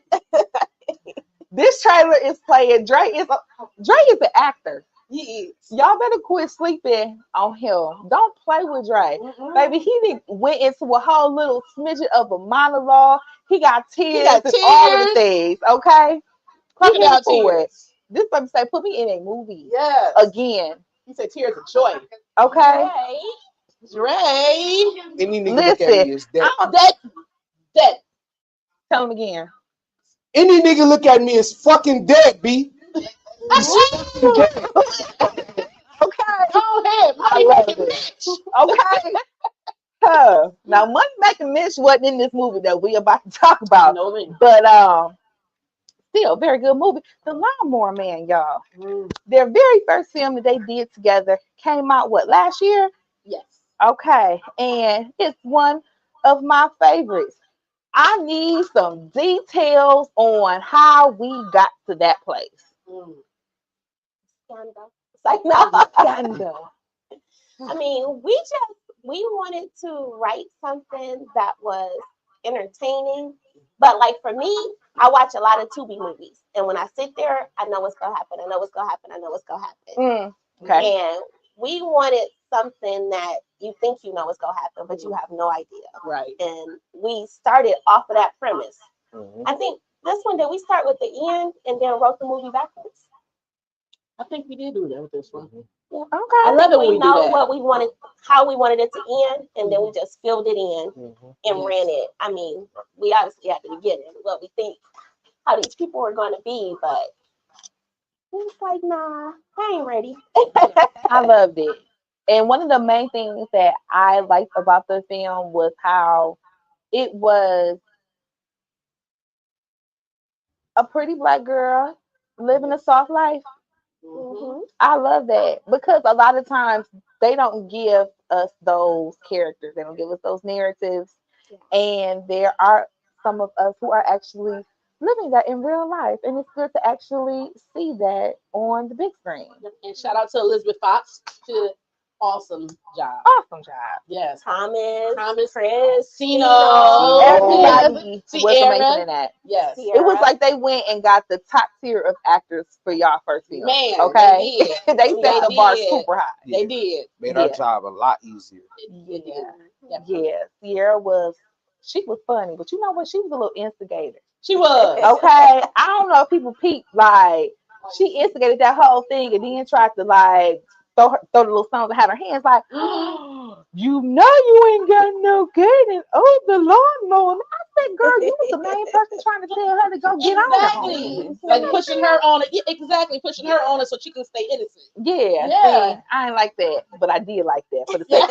This trailer is playing. Dre is an actor. He is. Y'all better quit sleeping on him. Don't play with Dre. Baby, he went into a whole little smidget of a monologue. He got tears got and all of the tears. things, okay? Crocodile He into it. tears. This baby say, put me in a movie Yes. again, He said tears of joy. okay? Dre. any nigga look at Listen, me as that. That. Tell him again. Any nigga look at me as fucking dead, B. Okay. Go ahead. I love it. Okay. Now, Money Making Mitch wasn't in this movie that we about to talk about, No, man. but still very good movie. The Lawnmower Man, y'all. Their very first film that they did together came out last year? Yes. Okay, and it's one of my favorites. I need some details on how we got to that place. Scandal. It's like, no. Scandal. I mean, we wanted to write something that was entertaining. But like for me, I watch a lot of Tubi movies. And when I sit there, I know what's gonna happen. I know what's gonna happen. I know what's gonna happen. Okay. And we wanted something that you think you know what's gonna happen, but you have no idea. Right. And we started off of that premise. I think this one, did we start with the end and then wrote the movie backwards? I think we did do that with this one. Yeah. Okay. I love it when We we do know that. what we wanted, how we wanted it to end, and then we just filled it in and Yes. ran it. I mean, we obviously had to get it, what we think, how these people were going to be, but it's like, nah, I ain't ready. I loved it. And one of the main things that I liked about the film was how it was a pretty black girl living a soft life. I love that because a lot of times they don't give us those characters, they don't give us those narratives, and there are some of us who are actually living that in real life, and it's good to actually see that on the big screen. And shout out to Elizabeth Fox. She did an awesome job. Awesome job. Yes. Thomas, Chris, Cino, Everybody was Sierra. amazing in that. Yes. It was like they went and got the top tier of actors for y'all first film. Man, okay, they did. they set the bar did. super high. They did. Made our Yeah. job a lot easier. Yeah, Sierra was funny, but you know what? She was a little instigator. She was. Okay, I don't know if people peep, like she instigated that whole thing and then tried to like throw the little stones and have her hands like, you know you ain't got no good and the lawnmower. I said, girl, you was the main person trying to tell her to go get Exactly. on it. Like pushing her on it. Yeah, exactly. Pushing her on it so she can stay innocent. Yeah, Yeah. see, I ain't like that, but I did like that for the sake.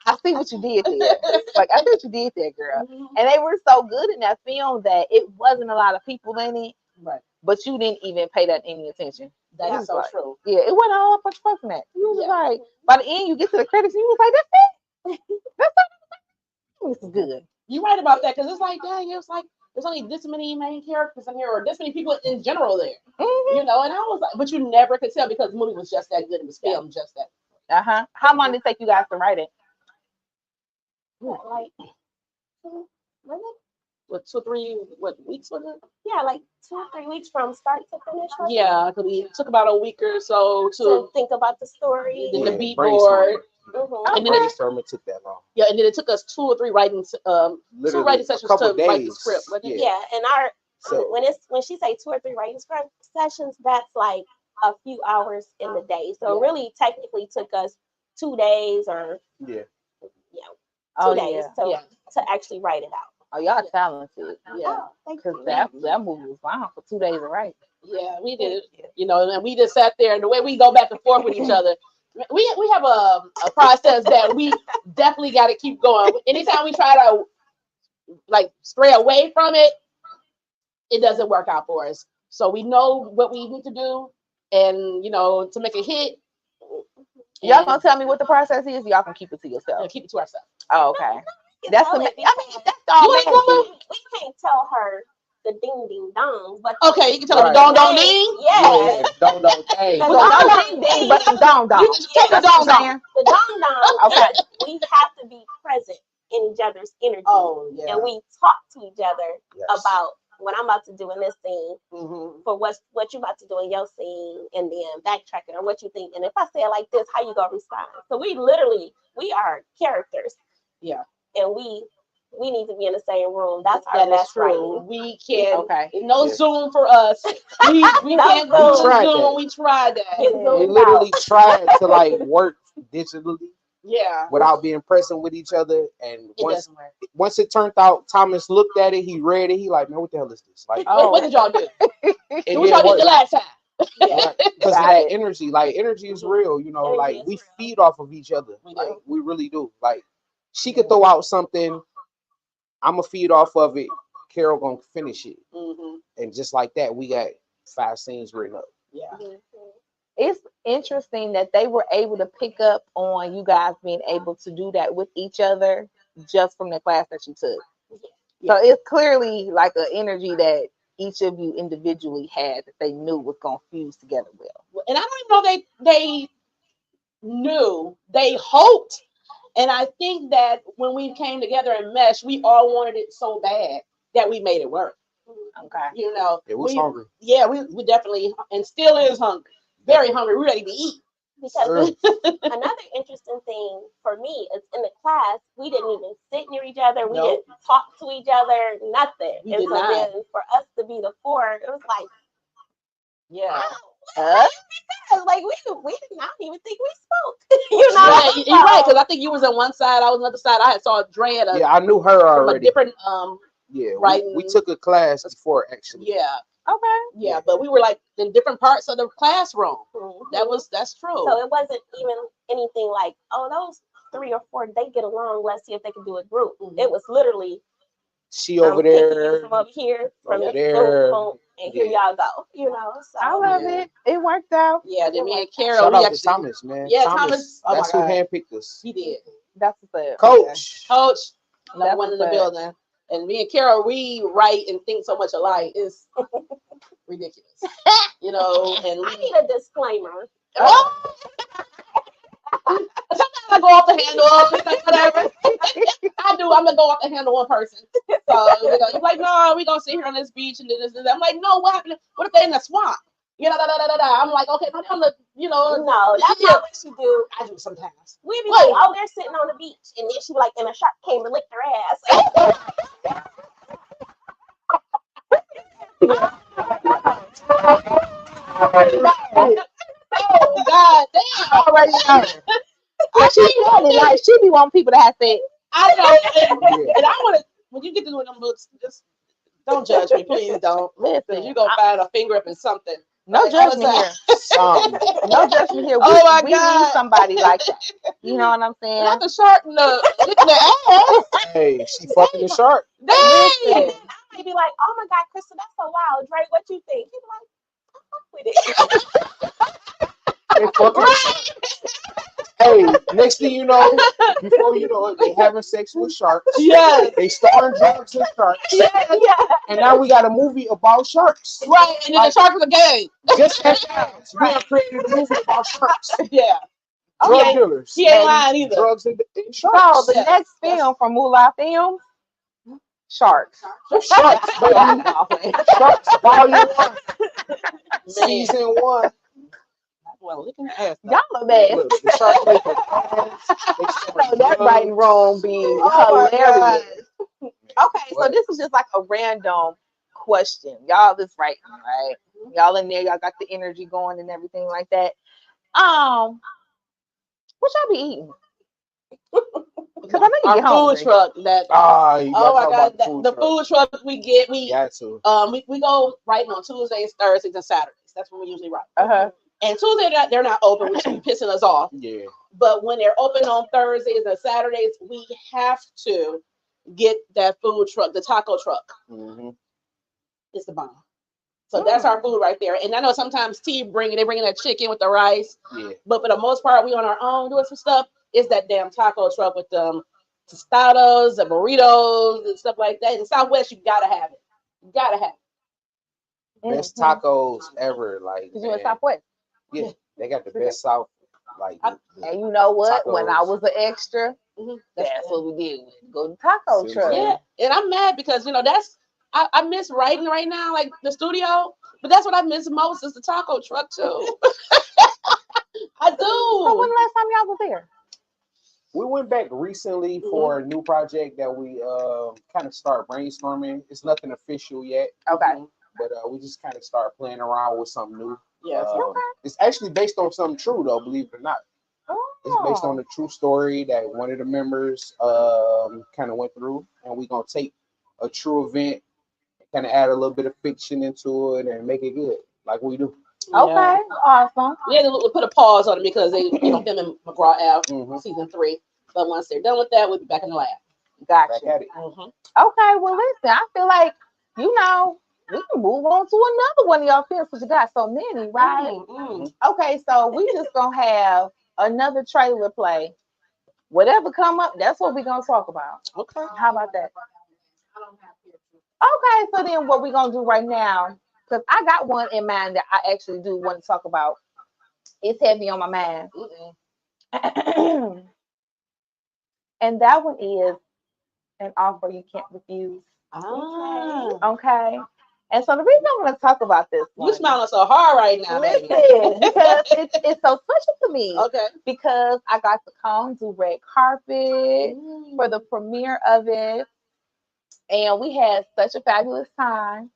I see what you did there. Like I see what you did there, girl. And they were so good in that film that it wasn't a lot of people in it. Right. but you didn't even pay that any attention. That You is was so like, true. yeah, it wasn't a whole bunch of fuss in that. You was Yeah. like, by the end, you get to the credits, and you was like, that's it. That's it. This is good. You're right about that because it's like, dang, it was like there's only this many main characters in here, or this many people in general there. Mhm. You know, and I was like, but you never could tell because the movie was just that good. It was filmed just that. Uh-huh. How long did it take you guys to write it? Like, was it? What 2 or 3 weeks was it? Yeah, like 2 or 3 weeks from start to finish. wasn't it? Yeah, because we took about a week or so To to think about the story. then Yeah, the beat brainstorm. board. Mhm. And then it, Brainstorming took that long. yeah, and then it took us 2 or 3 writing two Literally writing a sessions couple to write the days. script. wasn't it? Yeah, and our So when she say 2 or 3 writing sessions, that's like a few hours in the day. So it Yeah. really technically took us 2 days or yeah, you know, 2 Oh, days yeah. to actually write it out. Oh, y'all talented. Yeah. Oh, thank Because you. that movie was long for 2 days to write. Yeah, we did. You know, and we just sat there, and the way we go back and forth with each other, we have a process that we definitely got to keep going. Anytime we try to like stray away from it, it doesn't work out for us. So we know what we need to do, and you know, to make a hit. Y'all and, gonna tell me what the process is? Y'all can keep it to yourself. keep it to ourselves. Oh, okay. You That's tell the. it I mean, that's all. You ain't gonna- we can't tell her the ding ding dong, but Okay, you can tell them Right. don't ding. Yeah. don't hey. But Well, the don't ding ding, but the dong dong. You just take the That's what dong I'm dong. saying. The dong dong. Okay. We have to be present in each other's energy. Oh yeah. And we talk to each other Yes. about what I'm about to do in this scene, Mhm. for what you're about to do in your scene, and then backtracking or what you think. And if I say it like this, how you gonna respond? So we are characters. Yeah. And we need to be in the same room. That's our That is best true. writing. We can't. Okay. No Yeah. Zoom for us. We No can't Zoom. do We tried Zoom. that. We tried that. It's We zoomed literally out. tried to like work digitally Yeah. without being present with each other. And It doesn't work. once it turned out, Thomas looked at it, he read it, he like, man, what the hell is this? Like, Oh. What did y'all do? it What didn't y'all did work. the last time? Because of Got that it. energy, like energy is real, you know. Energy Like is we real. feed off of each other, We like do. we really do. Like she could throw out something, I'm gonna feed off of it. Carol gonna finish it, Mhm. and just like that, we got 5 scenes written up. Yeah. It's interesting that they were able to pick up on you guys being able to do that with each other just from the class that you took. So it's clearly like an energy that each of you individually had that they knew was gonna fuse together well. And I don't even know they knew. They hoped. And I think that when we came together and meshed, we all wanted it so bad that we made it work. Okay. You know, It was we, hungry. Yeah, we definitely and still is hungry. Very hungry. We're ready to eat. Because another interesting thing for me is in the class, we didn't even sit near each other. We Nope. didn't talk to each other, nothing. We and did so not. then for us to be the 4, it was like, Yeah. Huh? like we did not even think we spoke. You know? Yeah, you're right, because I think you was on one side, I was on the other side. I had saw Dre at Yeah, I knew her from a already. different Yeah, writing. we took a class before actually. yeah. Okay. Yeah, but we were like in different parts of the classroom. Mhm. That's true. So it wasn't even anything like, oh, those 3 or 4, they get along. Let's see if they can do a group. Mhm. It was literally She over taking you there. from over here, from over this there. boom, boom, and here y'all go. You know, so I love Yeah. it. It worked out. Yeah, then me and Carol, Shout we out to actually Thomas, man. Yeah, Thomas. Oh my That's who God. handpicked us. he did. That's what's up. Coach. Coach, number That's one in the what's up. building. And me and Carol, we write and think so much alike. It's ridiculous. You know, and I need a disclaimer. oh! Sometimes I go off the handle, it's like whatever. I do. I'm gonna go off the handle one person. So you know, you're like, no, we gonna sit here on this beach and do this and that. I'm like, no, what happened? What if they're in the swamp? You know, I'm like, okay, no, I'm the, you know, No, that's not what she do. I do sometimes. We be Wait. like, oh, they're sitting on the beach, and then she be like, and a shark came and licked her ass. Oh God, damn! Already know. Like she be wanting people to have sex. I know, and I want to. When you get to one of them books, just don't judge me, please don't. Listen, You gonna find a finger up in something. no judgment here. No judgment here. Oh my we God. need somebody like that. You know what I'm saying? Not the shark, no, licking the ass. Hey, she fucking the shark. Dang! I'm might be like, oh my God, Crystal, that's so wild. Dre, what you think? He's like, They fucking hey, next thing you know, before you know it, they having sex with sharks. Yes. They starting drugs with sharks. yeah. And now we got a movie about sharks. Right, and then the shark is a game. Just as fast, we have created a movie about sharks. Yeah. Drug dealers. He ain't lying either. Drugs and So sharks. the next film from Moolah Films, Sharks. Sharks, baby. Sharks, Volume 1. Season 1. Well, look at that. Y'all are bad. Look, the sharks make the calls. So that writing room be hilarious. Okay, so this is just like a random question. Y'all just writing, right? Y'all in there, y'all got the energy going and everything like that. What y'all be eating? Because I know you Our get hungry. food truck that You oh my gotta God, talk about the food truck we get, we Got to. we go writing on Tuesdays, Thursdays, and Saturdays. That's when we usually write. Uh-huh. And Tuesday they're not open, which is pissing us off. Yeah. But when they're open on Thursdays and Saturdays, we have to get that food truck, the taco truck. Mm-hmm. It's the bomb. So that's our food right there. And I know sometimes they bring in that chicken with the rice. Yeah. But for the most part, we on our own doing some stuff. It's that damn taco truck with them tostados, the burritos, and stuff like that. In Southwest, you gotta have it. You gotta have it. Best tacos ever. Like, Cause you in man. Southwest. Yeah, they got the best South. Like, And you know what? When I tacos. was an extra, that's what we did. Go to taco See, truck. Yeah, and I'm mad because that's I miss writing right now, like the studio. But that's what I miss most is the taco truck too. I do. So when the last time y'all was there? we went back recently for a new project that we kind of start brainstorming. It's nothing official yet, Okay. but we just kind of start playing around with something new. Yes. It's actually based on something true, though, believe it or not. It's based on a true story that one of the members kind of went through, and we're gonna take a true event, kind of add a little bit of fiction into it, and make it good, like we do. Okay, awesome. We had to put a pause on it because they, filming McGraw Ave Mhm. season 3. But once they're done with that, we'll be back in the lab. Gotcha. Back at it. Okay, well listen, I feel like, we can move on to another one of y'all films because you got so many, right? Okay, so we just gonna have another trailer play. Whatever come up, that's what we're gonna talk about. Okay. How about that? Okay, so then what we're gonna do right now, because I got one in mind that I actually do want to talk about. It's heavy on my mind. And that one is An Offer You Can't Refuse. Okay. And so the reason I want to talk about this one, You smiling so hard right now, baby. listen, because it's so special to me. Okay. Because I got to come do red carpet for the premiere of it. And we had such a fabulous time.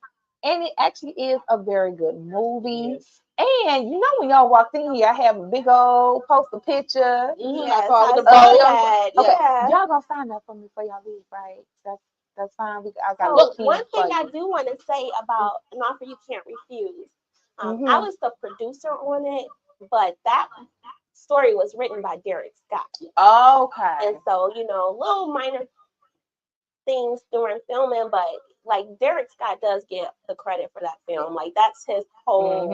And it actually is a very good movie. Yes. And when y'all walked in here, I have a big old poster picture. I saw the that. Okay, Yeah. y'all gonna sign up for me before y'all leave, right? That's fine. I got So a one thing I do want to say about An Offer You Can't Refuse, I was the producer on it, but that story was written by Derek Scott. Okay. And so, little minor things during filming, but like Derek Scott does get the credit for that film. Like that's his whole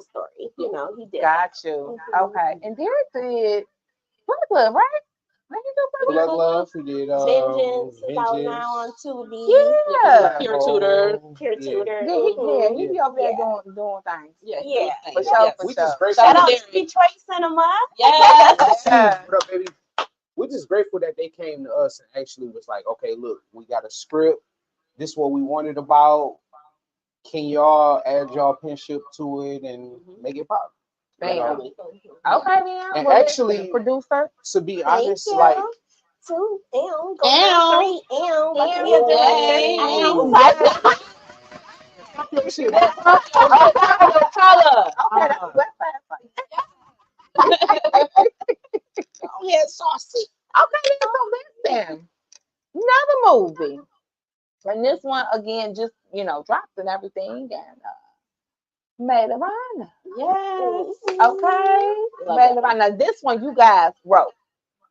story. He did. Got you. Okay. And Derek did Bullet Club, right? When you do Bullet Black Club? Love, we did Vengeance is out now on Tubi. Yeah. Peer tutor. Peer tutor. Yeah, he be over there doing things. Yeah. For sure, for We sure. just grateful. Shout out to Detroit Cinema. Yes. What up, baby? We're just grateful that they came to us and actually was like, okay, look, we got a script. This is what we wanted about. Can y'all add y'all penship to it and make it pop? Bam. Okay, then. And Well, actually, producer. to be Thank honest, you. like, 2 M. Go on 3 M. About to be a Hey. director. Yeah, saucy. Okay, then, so listen. Another movie. And this one, again, just, dropped and everything. And Maid of Honor. Yes. Okay. Love Maid that. of Honor. Now, this one you guys wrote.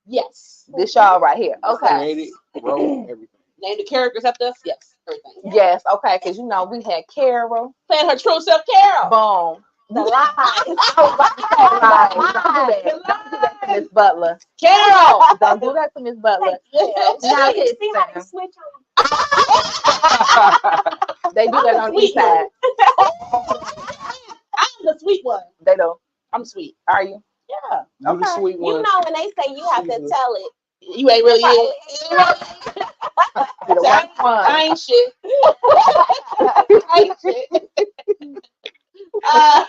Yes. This y'all right here. Okay. created, wrote everything. Name the characters after us. Yes, everything. Yes, okay, because you know we had Carol. Playing her true self, Carol. Boom. The lies. I was about to say lies. Don't do that to Miss Butler. Carol. Don't do that to Miss Butler. Now Now you it's see how they switch on. They do that on the east side. I'm the sweet one. They do. I'm sweet. Are you? Yeah. You the sweet You one. know when they say you have to Jesus. tell it. You ain't really it. Be the worst one. I ain't shit. I ain't shit. Tell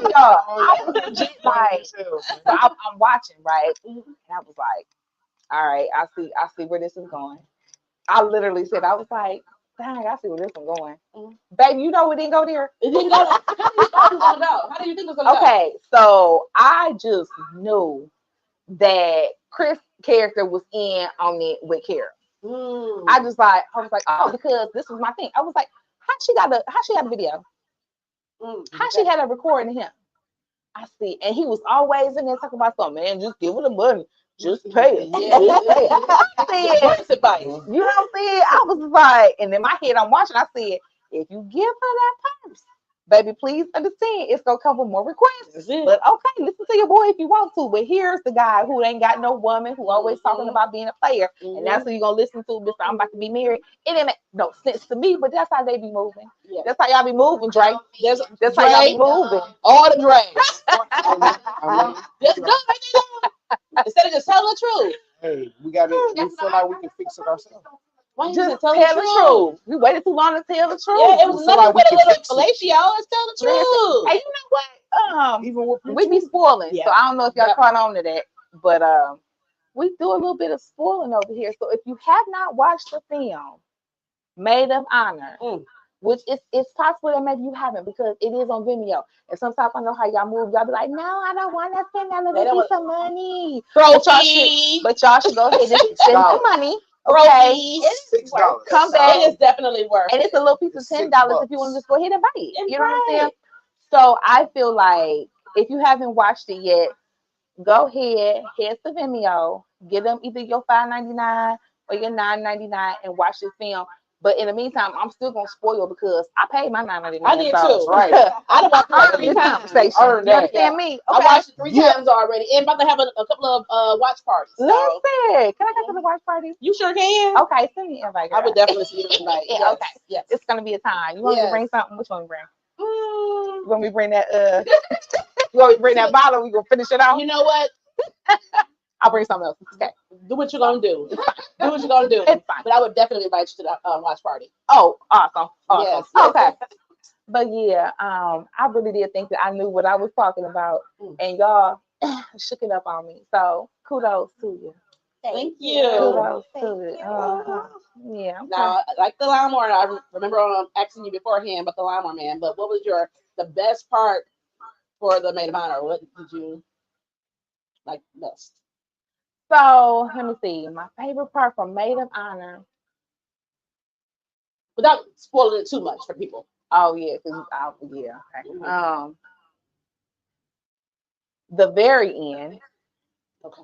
y'all, I was legit like, so I'm watching, right? And I was like, all right, I see where this is going. I literally said, I was like, dang, I see where this is going. Baby, you know it didn't go there. It didn't go. How do you think it was gonna go? How do you think it was gonna go? Okay, so I just knew that Chris' character was in on it with Carol. I was like, oh, because this was my thing. I was like, how she had a video? How she had a recording of him? I see, and he was always in there talking about something, man. Just give her the money, just pay it. Just pay it. I said, advice. you know what I'm saying? I was like, and in my head, I'm watching. I said, if you give her that purse, baby, please understand, it's gonna come with more requests. But okay, listen to your boy if you want to. But here's the guy who ain't got no woman, who always talking about being a player, and that's who you gonna listen to. Because I'm about to be married. It didn't make no sense to me, but that's how they be moving. Yeah. That's how y'all be moving, Drake. That's how y'all be moving. All the drags. I mean, Just go, make it go. Instead of just telling the truth. hey, we feel like we can fix it ourselves. Why you Just tell tell the truth. We waited too long to tell the truth. Yeah, it was We feel nothing like we but a can little fix it. fellatio. Let's tell the truth. Hey, you know what? Even with We be spoiling, Yeah. so I don't know if y'all Yeah. caught on to that, but we do a little bit of spoiling over here. So if you have not watched the film Maid of Honor, which it's possible that maybe you haven't because it is on Vimeo, and sometimes I know how y'all move. Y'all be like, no, I don't want to spend that little piece of money. But y'all should go ahead and spend some money. Okay, $6. come back. It is definitely worth And it. it's a little piece of It's $10 $6. if you want to just go ahead and buy it. You know what I'm saying? Right. So I feel like if you haven't watched it yet, go ahead, head to Vimeo, get them either your $5.99 or your $9.99 and watch this film. But in the meantime, I'm still gonna spoil because I paid my $9.99. I did too. Right. I done watched it like 3 This times. conversation. Earned You that. understand me? I Okay. watched it 3 times already, and about to have a couple of watch parties. So Listen, can I go to the watch party? you sure can. Okay, send me an invite. I would girl. definitely see you invite. Yeah, Yes. okay. Yes. It's gonna be a time. You want me to Yes. bring something? Which one we bring? Mm, You want me to bring that you want me to bring that bottle? We gonna finish it off? you know what? I'll bring something else. Okay. Do what you're gonna do. Do what you're gonna do. It's fine. But I would definitely invite you to the watch party. Oh, awesome. Yes, yes. Okay. But yeah, I really did think that I knew what I was talking about, and y'all shook it up on me. So kudos to you. Thank you. Kudos Thank to it. you. Yeah. Okay. Now, like the lawnmower, I remember asking you beforehand about the lawnmower man. But what was the best part for the Maid of Honor? What did you like best? So let me see. My favorite part from Maid of Honor. Without spoiling it too much for people. Oh yeah, yeah. Okay. The very end. Okay.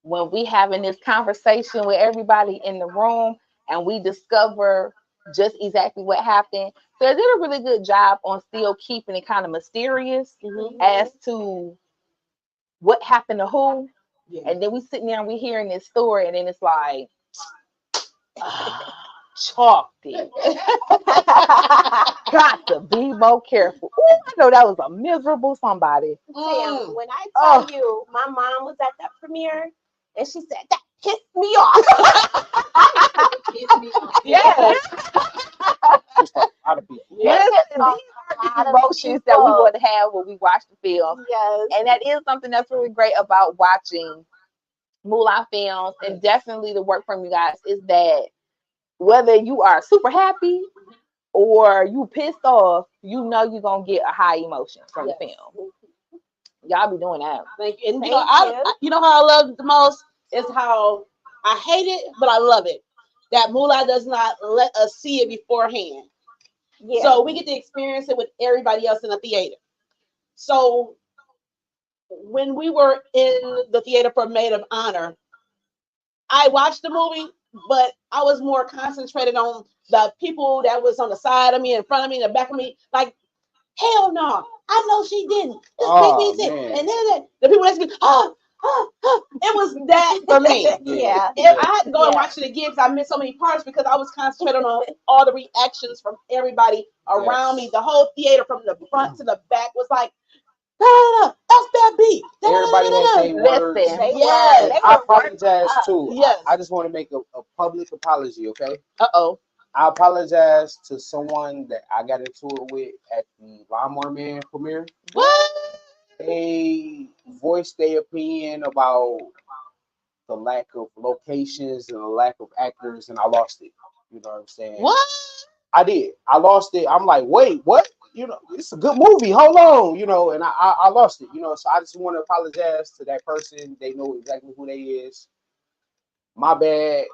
When we having this conversation with everybody in the room and we discover just exactly what happened. So they did a really good job on still keeping it kind of mysterious as to what happened to who. Yeah. And then we sitting there and we hearing this story and then it's like chalked it. Got to be more careful. Ooh, I know that was a miserable somebody. Sam, when I tell you my mom was at that premiere and she said that pissed me off. Yes. Yes. These are the emotions that we want to have when we watch the film. Yes. And that is something that's really great about watching Mulan films, and definitely the work from you guys is that whether you are super happy or you pissed off, you know you're gonna get a high emotion from the film. Y'all be doing that. Thank you. And you know how I love the most is how I hate it, but I love it. That Mulan does not let us see it beforehand. Yeah. So we get to experience it with everybody else in the theater. So when we were in the theater for Maid of Honor, I watched the movie but I was more concentrated on the people that was on the side of me, in front of me, in the back of me. Like, hell no, I know she didn't. Just make me sick. And then the people next to me, it was that for me. Yeah. And I had to go and watch it again because I missed so many parts because I was concentrating on all the reactions from everybody around me. The whole theater from the front to the back was like, that's that beat. Everybody had their words. Listen, Yes. I apologize too. Yes. I just want to make a public apology, okay? Uh-oh. I apologize to someone that I got into it with at the Lawnmower Man premiere. What? They voiced their opinion about the lack of locations and the lack of actors, and I lost it. You know what I'm saying? What? I did. I lost it. I'm like, wait, what? You know, it's a good movie. Hold on, you know, and I lost it. You know, so I just want to apologize to that person. They know exactly who they is. My bad.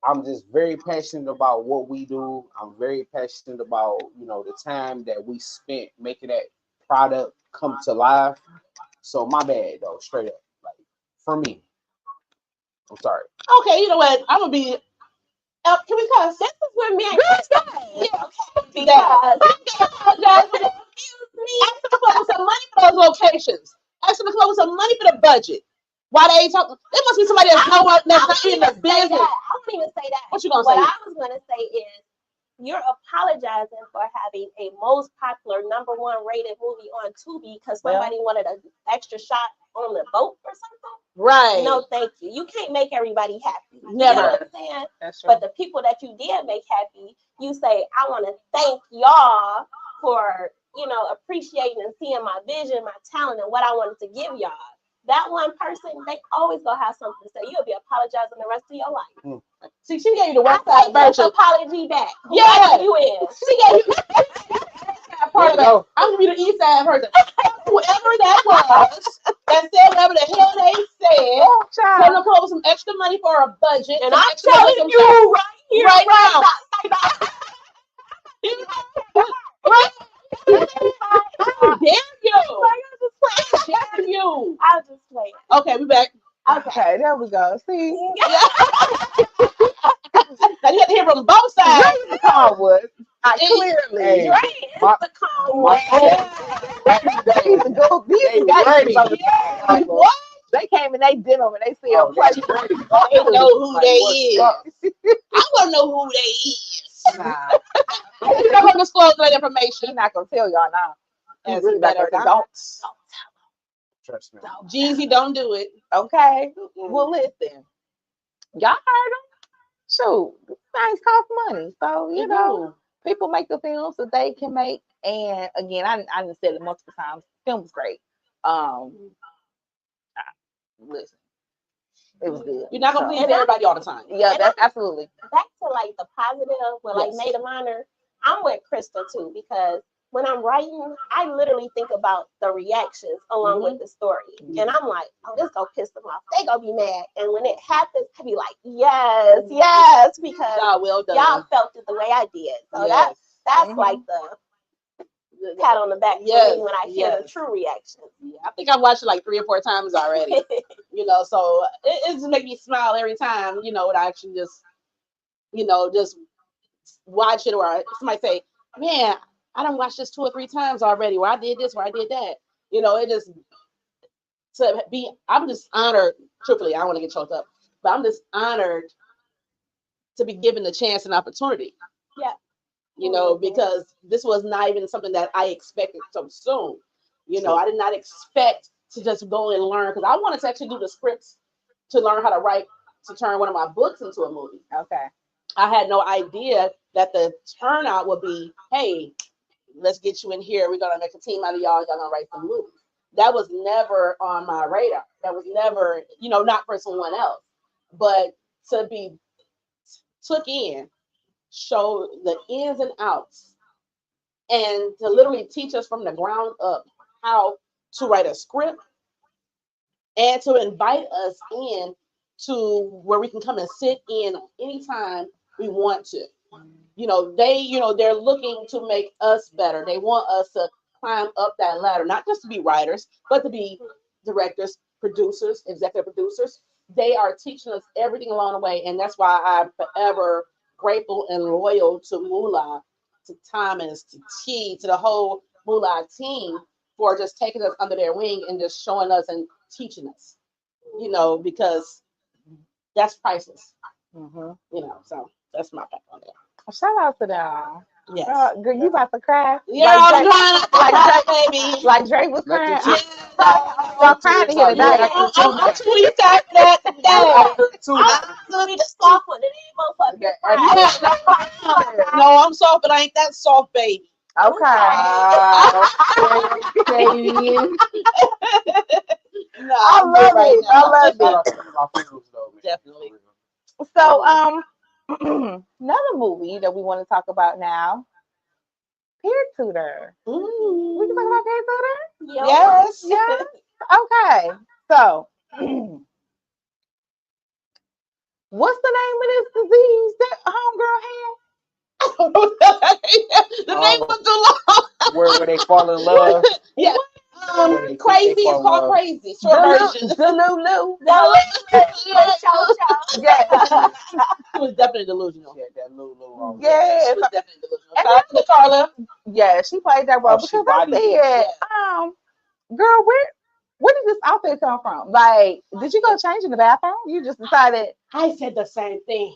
I'm just very passionate about what we do. I'm very passionate about, you know, the time that we spent making that product come to life. So my bad though, straight up. Like for me. I'm sorry. Okay, you know what? I'm gonna be. Can we cuss? This is where me and Chris Yeah. okay, because Apologize for that. Ask them to come up with some money for those locations. Ask them to come up with some money for the budget. Why they ain't talking? There must be somebody that's not in the business. I won't even say that. What you gonna What say? I was gonna say is you're apologizing for having a most popular #1 rated movie on Tubi because somebody wanted an extra shot on the boat or something. Right. No, thank you. You can't make everybody happy. Never. You know what I'm saying? that's true. But the people that you did make happy, you say, I want to thank y'all for, you know, appreciating and seeing my vision, my talent, and what I wanted to give y'all. That one person, they always gonna have something to say. You'll be apologizing the rest of your life. See, she gave you the I West Side take this version. apology back. Yeah. Whoever you is. She gave you part of it. I'm gonna be the East Side person. Whoever that was that said whatever the hell they said, tell them to come up with some extra money for a budget. And some I'm extra money for telling some you shots. right here, Right now. How dare you? How dare you? I'll just play. Okay, we back. Okay, there we go. See, Now you have to hear from both sides. the call was clearly. Hey, Right. It's my- the calm my- These are good. These They guys ready. are the- What? They came in they denim and they said, Oh, "Play they ready. They know who Like, they what's is. up? I want to know who they is. Nah, You're not going to disclose that information. he's not gonna tell y'all now. He Yes, really he not better gonna not. Trust me. Jeezy, don't do it. Okay. Well, listen, y'all heard him. Shoot, things cost money, so you know people make the films that they can make. And again, I done said it multiple times. Film was great. Listen, it was good. You're not going to please everybody all the time. Yeah, that's absolutely. back to like the positive with like Yes. Maid of Honor, I'm with Krista too because when I'm writing, I literally think about the reactions along with the story. And I'm like, oh, this gonna piss them off. They gonna be mad. And when it happens, I be like, yes, because Y'all well done. y'all felt it the way I did. So Yes. that's like the pat on the back for Yes, me when I hear the yes. true reaction. Yeah, I think I've watched it like 3 or 4 times already. You know, so it just makes me smile every time, you know, when I actually just, you know, just watch it, or somebody say, man, I done watched this 2 or 3 times already, where I did this, where I did that. You know, it just, I'm just honored, truthfully, I don't want to get choked up, but I'm just honored to be given the chance and opportunity. Yeah. You know, because this was not even something that I expected so soon. You know, I did not expect to just go and learn, because I wanted to actually do the scripts to learn how to write, to turn one of my books into a movie. Okay. I had no idea that the turnout would be, hey, let's get you in here. We're going to make a team out of y'all. Y'all going to write some movies. That was never on my radar. That was never, you know, not for someone else. But to be took in, show the ins and outs, and to literally teach us from the ground up how to write a script, and to invite us in to where we can come and sit in anytime we want to. You know, they're looking to make us better. They want us to climb up that ladder, not just to be writers, but to be directors, producers, executive producers, they are teaching us everything along the way, and that's why I'm forever grateful and loyal to Moolah, to Thomas, to T, to the whole Moolah team for just taking us under their wing and just showing us and teaching us. Because that's priceless. So that's my background there. Shout out to them. Yes. Girl, you about to cry? Yeah, I'm crying, baby. Like Dre was crying. I'm crying to hear Yeah, that. I'm too excited for that today. I need to soft one of these motherfuckers. No, I'm soft, but I ain't that soft, baby. Okay. No, I I'm love good right it. now. I love it. Definitely. So, another movie that we want to talk about now, Peer Tutor. We can talk about Peer Tutor? Yes. Yes. Okay. So, what's the name of this disease that homegirl had? The name was too long. Where they fall in love. Yeah. Crazy. It's called Crazy. Short version. Delulu. Yeah. She was definitely delusional. Yeah, that little Yeah. She was definitely delusional. Shout out to Carla. Yeah, she played that role because I said, girl, where did this outfit come from? Like, did you go change in the bathroom? You just decided. I said the same thing.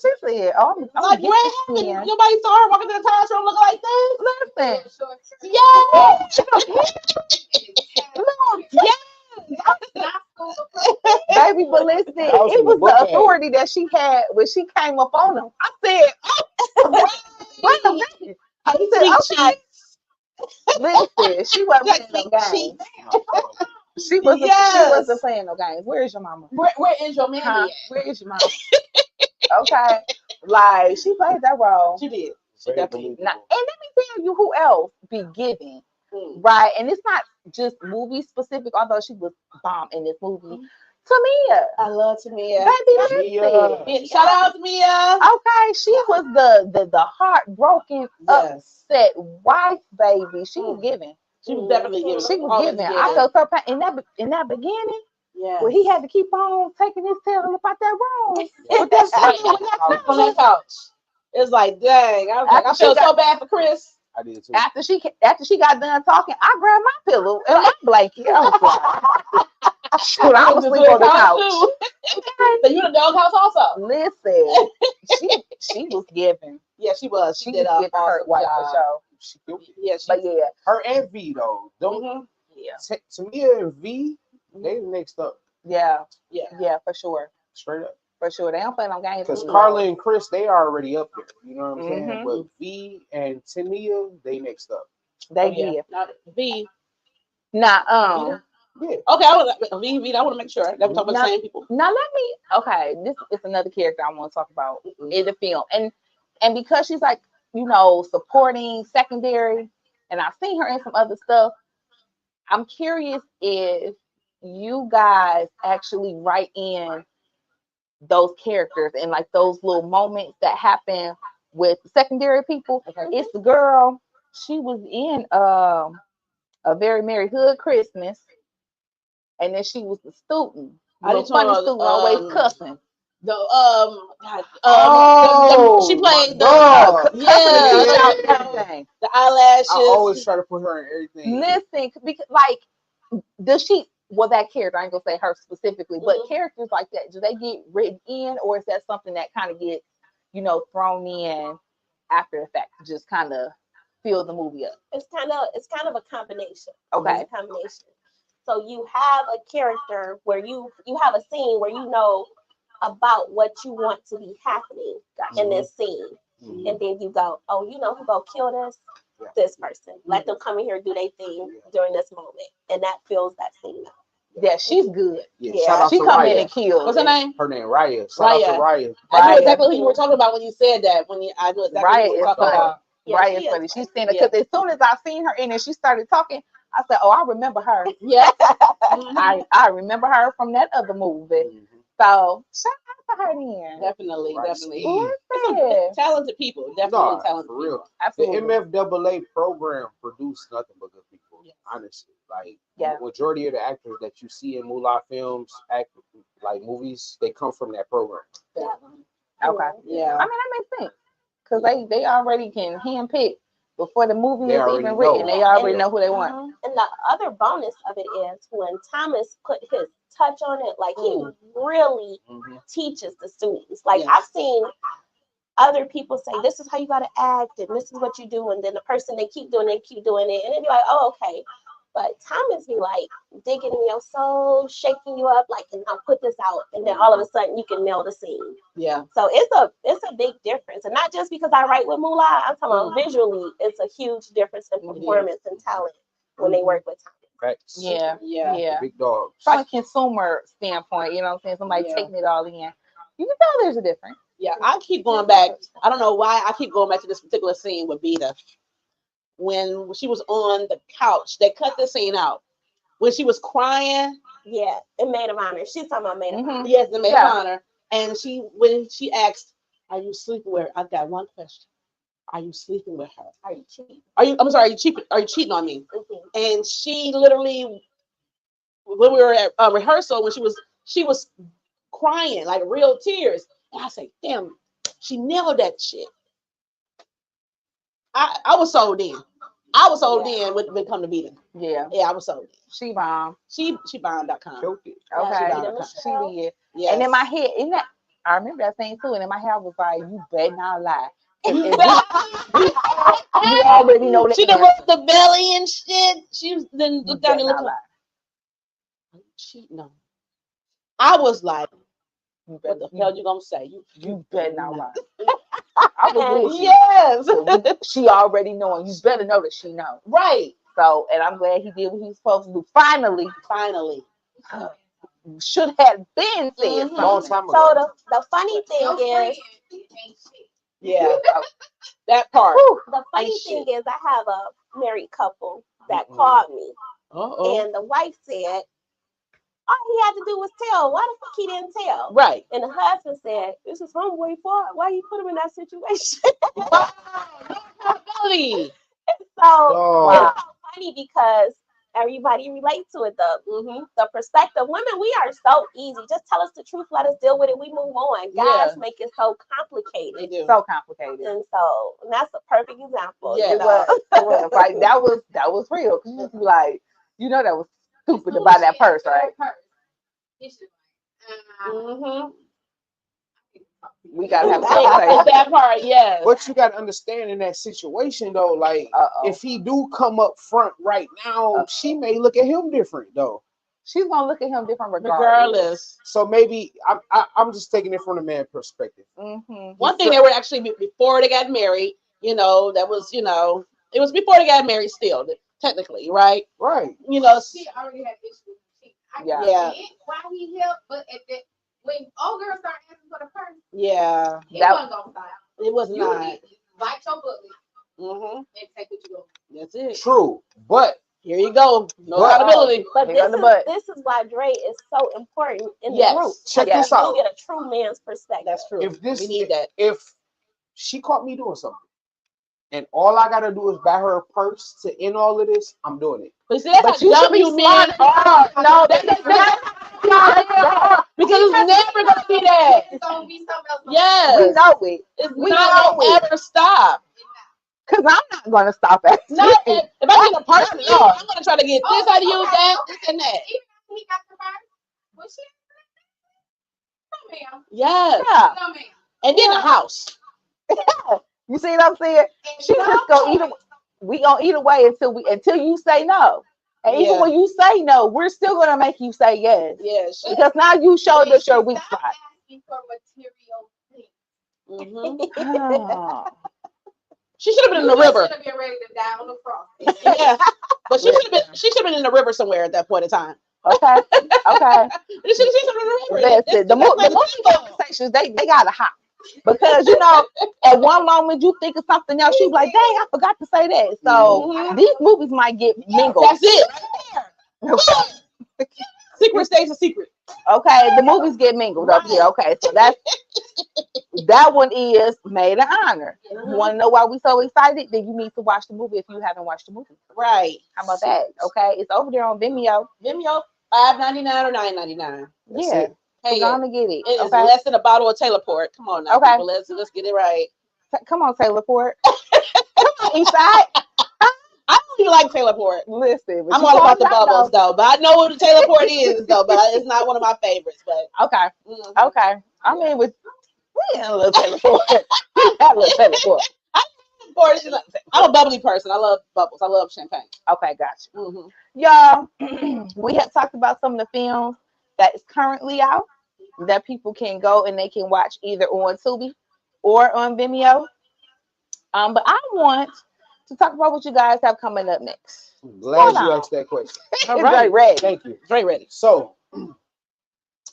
She said, "Oh, I'm like, what happened? Nobody saw her walking to the tire shop looking like this. Listen, baby, but listen, it was the authority that she had when she came up on them. I said, wait a minute. I said, okay. Listen, she wasn't playing no games. She wasn't playing no games. Where is your mama? Where is your man? Where is your mama? Okay. Like, she played that role. She did. Now, and let me tell you who else be giving. Right? And it's not just movie specific, although she was bomb in this movie. Tamia. I love Tamia. Baby, listen. Shout out to Tamia. Okay, she was the heartbroken, upset wife, baby. She was giving. She was definitely giving. She was giving. I felt her pain in that beginning. Yeah. Well, he had to keep on taking his tail up out that room. With that on that couch. It was like, dang. I was like, I feel so bad for Chris. I did too. After she got done talking, I grabbed my pillow and my blanket. I was like, shoot, I was asleep on the couch. So you in the doghouse also? Listen, she was giving. Yeah, she was. She did get hurt white for sure. She killed it. Yeah, her and V though. Tamia and V, they mixed up. Yeah, for sure. Straight up. For sure. They don't play no games. Because Carla and Chris, they are already up there. You know what I'm saying? But V and Tamia, they mixed up. They did. Not V. Nah, yeah. Okay, I want to make sure that we talk about the same people. Now this is another character I want to talk about in the film. And because she's like, supporting secondary, and I've seen her in some other stuff, I'm curious if you guys actually write in those characters and like those little moments that happen with secondary people. Okay. It's the girl, she was in A Very Merry Hood Christmas, and then she was the student. The funny student always cussing. She played the eyelashes. I always try to put her in everything. Listen, because like, does she? Well, that character, I ain't gonna say her specifically, but characters like that, do they get written in, or is that something that kind of gets, thrown in after the fact to just kind of fill the movie up? It's kind of a combination. Okay. It's a combination. So you have a character where you have a scene where you know about what you want to be happening in this scene, and then you go, oh, who gonna kill this person? Let them come in here and do their thing during this moment, and that fills that scene up. Yeah, she's good. Yeah, she come in and kill. What's her name? Her name Raya. Shout out to Raya. I knew exactly who you were talking about when you said that. I knew exactly Raya who you were talking about. Raya is funny. She's standing because as soon as I seen her in and she started talking, I said, "Oh, I remember her." Yeah, I remember her from that other movie. So shout out to her then. Definitely. Talented people. Definitely talented for real. people. Absolutely. The MFAA program produced nothing but good people. Honestly, like the majority of the actors that you see in Moolah films like movies, they come from that program. Okay. Yeah. I mean, that makes sense because they already can handpick before the movie They is already even written. know. They already And- know who they want. And the other bonus of it is when Thomas put his touch on it, like he really teaches the students. Like Yes. I've seen other people say, this is how you gotta act, and this is what you do, and then the person they keep doing it, and it'd be like, oh, okay. But Thomas be like digging in your soul, shaking you up, like, and I'll put this out, and then all of a sudden you can nail the scene. Yeah. So it's a big difference, and not just because I write with Moolah. I'm talking about visually, it's a huge difference in performance and talent when they work with Thomas. Facts. Yeah. Yeah. Yeah. Big dogs. From a consumer standpoint, you know what I'm saying? Somebody Yeah. taking it all in. You can tell there's a difference. Yeah, I keep going back. I don't know why I keep going back to this particular scene with Vita. When she was on the couch, they cut the scene out. When she was crying, Yeah, and Maid of Honor. She's talking about Maid of Honor. yes, the maid Yeah. of honor. And when she asked, "Are you sleeping with her?" I've got one question. Are you sleeping with her? Are you cheating? I'm sorry, are you cheating on me? Mhm. And she literally, when we were at rehearsal, when she was crying like real tears, and I say, "Damn, she nailed that shit." I was sold in. I was sold in when it come to Vita. Yeah. Yeah, I was sold in. She bomb. She bomb.com. Killed it. Okay. Vita She did. Yes. And in my head, I remember that scene too. And in my head, I was like, you better not lie. You already know the she done answer. rubbed the belly and shit. She was then You looked down better and not looked lie. like, cheating on me. I was like, You what the hell you gonna say? You better not lie. I was with you. Yes. So she already knowing. You better know that she know. Right. So, and I'm glad he did what he was supposed to do. Finally, should have been said Long something. time So ago. the funny thing is, Yeah. That part. the funny thing is, I have a married couple that Mhm. called me, Uh-oh. and the wife said, all he had to do was tell. Why the fuck he didn't tell? Right. And the husband said, this is homeboy fault. Why you put him in that situation? Accountability. So Oh. it's so funny because everybody relates to it. The perspective. Women, we are so easy. Just tell us the truth. Let us deal with it. We move on. Guys Yeah. make it so complicated. They do. So complicated. And so that's a perfect example. Yeah. It was like that was real. You just be like, you know that was stupid to buy that purse, right? Mm-hmm. We gotta have a It's conversation. that part, yes. But you gotta understand in that situation though, like Uh-oh. if he do come up front right now, she may look at him different though. She's gonna look at him different regardless. Regardless. So maybe I'm just taking it from the man perspective. Mm-hmm. One thing they were actually before they got married, that was, it was before they got married still, technically, right? Right. She already had issues with cheating. I Yeah. get why he helped, but when old girls start asking for the purse, Yeah. it That- wasn't gonna stop. It was You not. need to bite your bullet Mm-hmm. and take what you go. That's it. True. But Here you go. No But- accountability. But Hang on the butt. this is why Dre is so important in Yes. the group. check Because this out. you get a true man's perspective. That's true. If this we need that. if she caught me doing something and all I gotta do is buy her a purse to end all of this, I'm doing it. But see, that's But how you should dumb be you men smart. are. No, Because it's never gonna be that. It's gonna be something else. Yes. we know it. It's We not know gonna it. ever stop. Cause I'm not gonna stop at Not it. if I get a purse from you, I'm gonna try to get this out of you, okay, that, okay. this, and that. Even after he got the purse, was she? No, ma'am. Yes. Yeah. No, ma'am. And then the house. You see what I'm saying? She just gonna either we gonna either way until you say no. And even Yeah. when you say no, we're still gonna make you say yes. Yeah. Because now you showed us your weak Stop spot. asking for material things. Mhm. Oh. She should have been in the You river. should have been ready to die on the cross. Yeah. But she should have been in the river somewhere at that point in time. Okay. Okay. She should have been in the river. Listen, the movie conversations, they gotta hop. Because at one moment you think of something else, you be like, dang, I forgot to say that. So these movies might get mingled. That's it. Right there. Secret stays a secret. Okay, the movies get mingled up here. Okay, so that one is Maid of Honor. You want to know why we so excited? Then you need to watch the movie if you haven't watched the movie. Right. How about that? Okay, it's over there on Vimeo. Vimeo, $5.99 or $9.99. Yeah. Hey, So I'm gonna get it. it is Okay. less than a bottle of Taylor Port. Come on now, Okay. people. Let's get it right. Come on, Taylor Port. Come on, Eastside. I don't even like Taylor Port. Listen, but I'm you all about the called me out, bubbles though, but I know what the Taylor Port is though, but it's not one of my favorites. But Okay. mhm. Okay. I mean, with we had a little Taylor Port. We had a little Taylor Port. Port is just- I'm a bubbly person. I love bubbles. I love champagne. Okay, gotcha. Mm-hmm. Y'all, we have talked about some of the films that is currently out that people can go and they can watch either on Tubi or on Vimeo. But I want to talk about what you guys have coming up next. I'm glad Hold you on. asked that question. All It's right. very ready. Thank you. Very ready. So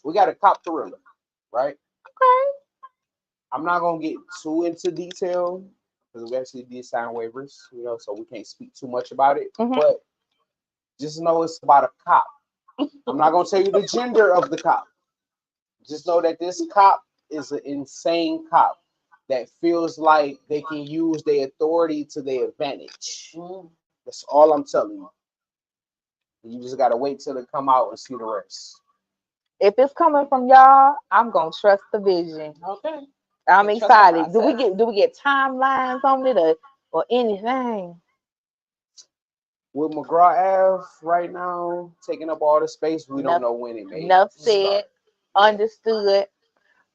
we got a cop thriller, right? Okay. I'm not gonna get too into detail because we actually did sign waivers, so we can't speak too much about it. Mhm. But just know it's about a cop. I'm not gonna tell you the gender of the cop. Just know that this cop is an insane cop that feels like they can use their authority to their advantage. That's all I'm telling you. You just gotta wait till they come out and see the rest. If it's coming from y'all, I'm gonna trust the vision. Okay. I'm Trust the excited. Do process. we get timelines on it or anything? With McGraw Ave right now taking up all the space, we Enough- don't know when it may Enough start. said, understood.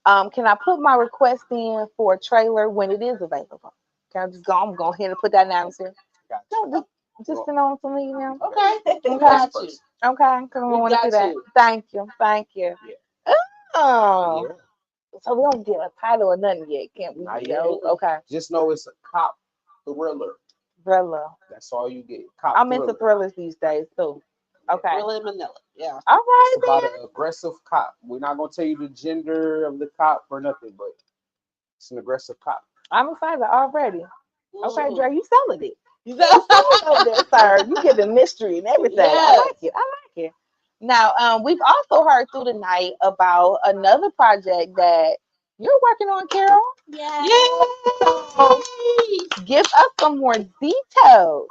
Can I put my request in for a trailer when it is available? Can I just go? I'm going ahead and put that down there. Got No, just to know to me now. Okay. Okay. Got you. Okay, because I We want to got see that. you. Thank you. Thank you. Yeah. Oh, Yeah. so we don't get a title or nothing yet, can't we? Not No. yet. Okay. Just know it's a cop thriller. Thriller. That's all you get. Cop I'm thriller. into thrillers these days too. Okay. Thriller in Manila. Yeah. All right. It's about Then. an aggressive cop. We're not gonna tell you the gender of the cop or nothing, but it's an aggressive cop. I'm excited already. Okay, Mhm. Dre, you selling it. You You selling it over there, sir. You giving mystery and everything. I Yes. like it. I like it. Now, we've also heard through the night about another project that you're working on, Carol. Yeah. Yay! Give us some more details.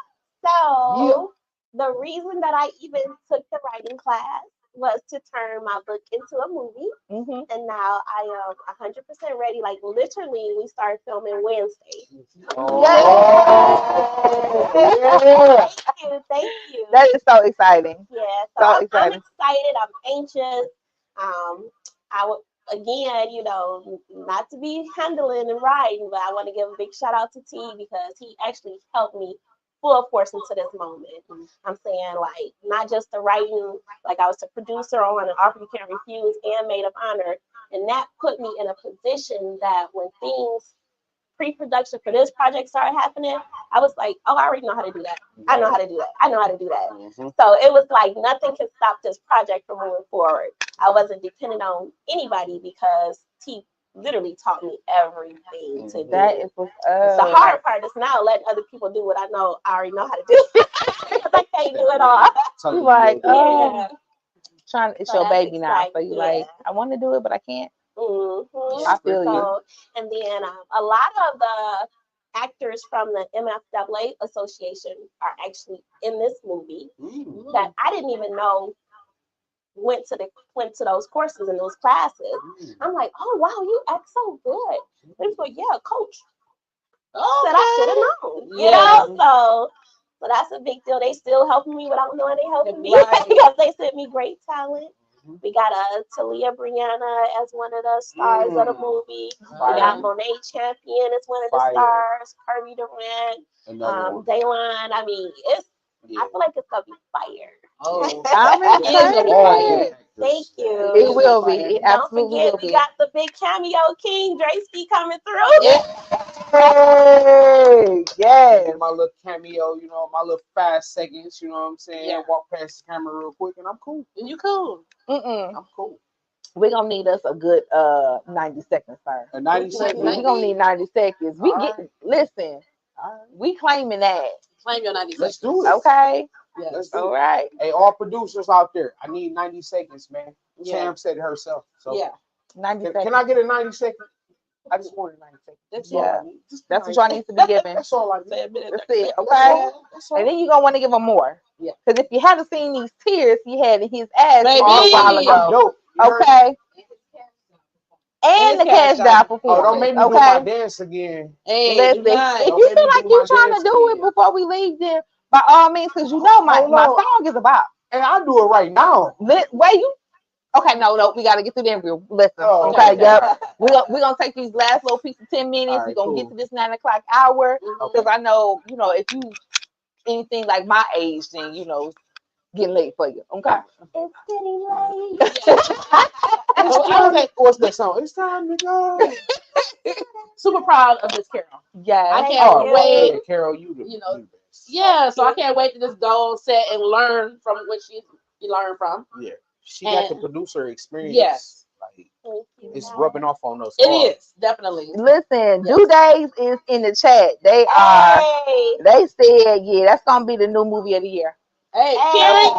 So the reason that I even took the writing class was to turn my book into a movie. Mm-hmm. And now I am 100% ready. Like literally, we start filming Wednesday. Oh, yeah. Thank you. That is so exciting. Yeah, So so I'm exciting. excited. I'm anxious. I would again, not to be handling and riding, but I want to give a big shout out to T because he actually helped me full force into this moment. I'm saying like not just the writing, like I was a producer on An Offer You Can't Refuse and Maid of Honor, and that put me in a position that when things pre-production for this project started happening, I was like, oh, I already know how to do that. I know how to do that. I know how to do that. Mhm. So it was like nothing can stop this project from moving forward. I wasn't dependent on anybody because T literally taught me everything to do. That is what's up. The hard part is now letting other people do what I know I already know how to do because I can't do it all. Telling You like, you, oh, it's So your that's baby now. So you exciting, like, yeah. I want to do it, but I can't. Mm-hmm. I feel you. So, and then a lot of the actors from the MFAA Association are actually in this movie that I didn't even know went to those courses and those classes. I'm like, oh wow, you act so good. They was like, yeah, coach. Said I should have known. You know, so that's a big deal. They still helping me without knowing they helping me because they sent me great talent. We got Talia Brianna as one of the stars of the movie. We got Monet Champion as one of the stars. Kirby Durant, Daylon. I mean, I feel like it's gonna be fire. Oh, I'm excited. Thank you. It will be. It Don't absolutely forget, will we be. got the big cameo king, Dracy, coming through. Hey, yes. My little cameo, my little 5 seconds, you know what I'm saying? Yeah. Walk past the camera real quick and I'm cool. You cool. I'm cool. We're gonna need us a good 90 seconds, sir. A 90 seconds. We're gonna need 90 seconds. Listen, All right. we claiming that. Claim your 90 Let's seconds. do it. Okay. Yeah. Let's do All it. right. Hey, all producers out there, I need 90 seconds, man. Yeah. Sam said it herself. So Yeah. 90 can seconds. I get a 90 second? I just wanted 90 seconds. That's Yeah. all I need. Just That's 90 what y'all need to be given. That's all I need. Say a minute. That's it. That's Okay. all. That's all. And then you're gonna want to give him more. Yeah. Because if you haven't seen these tears he had in his ass Baby. a while ago. Dope. You heard me? Okay. and the cash doll Oh, performance. don't make me do my Okay. dance again. Hey, Listen, do not. if Don't you make feel me like do you're my trying to dance do it again. before we leave, then by all means, because you know my Hold on. song is about. Hey, I'll do it right now. Wait, you. Okay, no, we gotta get through the interview. Listen, Oh, okay, okay. yep. We're gonna take these last little piece of 10 minutes. All We're right, gonna get cool. to this 9 o'clock hour Okay. because I know, if you anything like my age, then it's getting late for you. Okay. It's getting late. What's that song? It's time to go. Super proud of Miss Carol. Yeah. I Thank can't you. wait. Yeah, Carol, you the You know, you the best. Yeah, so I can't wait to just go sit and learn from what she learned from. Yeah, she got the And- producer experience. Yes. Like Thank you. it's rubbing off on us. It hard. is definitely. Listen, Yes. Due Days is in the chat. They are. Hey. They said, yeah, that's gonna be the new movie of the year. Hey, Hey.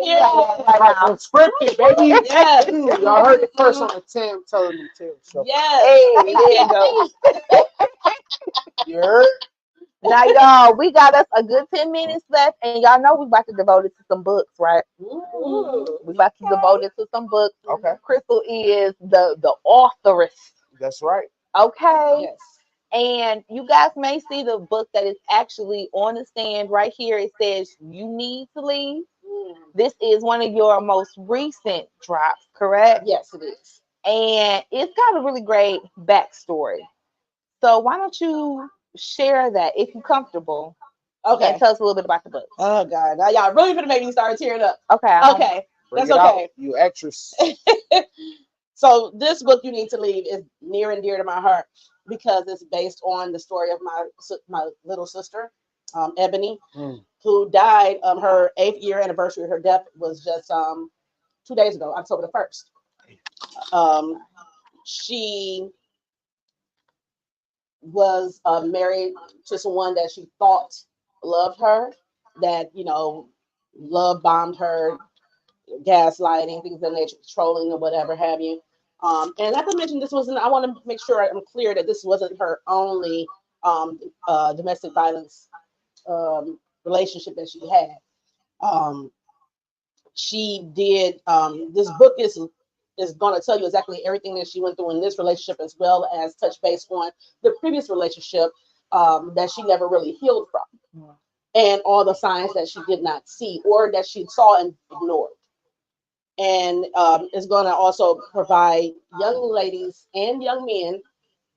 period. Right now. Unscripted, baby. Yes. Y'all heard it first on the Tim telling me Tim show. Yes. Hey, there you go. You heard? Now, y'all, we got us a good 10 minutes left, and y'all know we about to devote it to some books, right? Ooh. We about to devote it to some books. Okay, Crystal is the authoress, that's right. okay? Yes. And you guys may see the book that is actually on the stand right here. It says "You Need to Leave." This is one of your most recent drops, correct? Yes, it is. And it's got a really great backstory. So why don't you share that if you're comfortable Okay. and tell us a little bit about the book? Oh God, now y'all really gonna make me start tearing up. Okay. Okay, Bring that's it okay. out, you actress. So this book, You Need to Leave, is near and dear to my heart because it's based on the story of my little sister, Ebony, who died. Her 8th year anniversary of her death was just 2 days ago, October the 1st. She was married to someone that she thought loved her, that love bombed her, gaslighting, things of that nature, trolling or whatever have you. And not to mention, this wasn't. I want to make sure I'm clear that this wasn't her only domestic violence relationship that she had. She did. This book is going to tell you exactly everything that she went through in this relationship, as well as touch base on the previous relationship that she never really healed from, and all the signs that she did not see or that she saw and ignored. And is going to also provide young ladies and young men,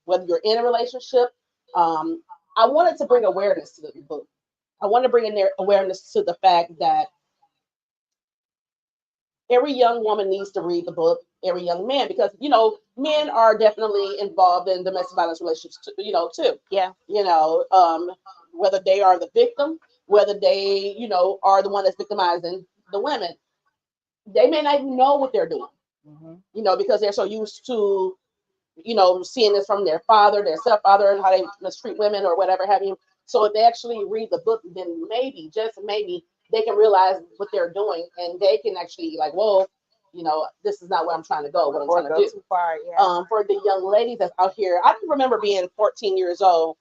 whether you're in a relationship. I wanted to bring awareness to the book. I want to bring in their awareness to the fact that every young woman needs to read the book, every young man, because men are definitely involved in domestic violence relationships too. Yeah. Whether they are the victim, whether they are the one that's victimizing the women, they may not even know what they're doing, because they're so used to seeing this from their father, their stepfather, and how they mistreat women or whatever have you. So if they actually read the book, then maybe, just maybe, they can realize what they're doing, and they can actually whoa, this is not where I'm trying to go. What I'm trying to do. Too far, yeah. For the young ladies that's out here, I can remember being 14 years old,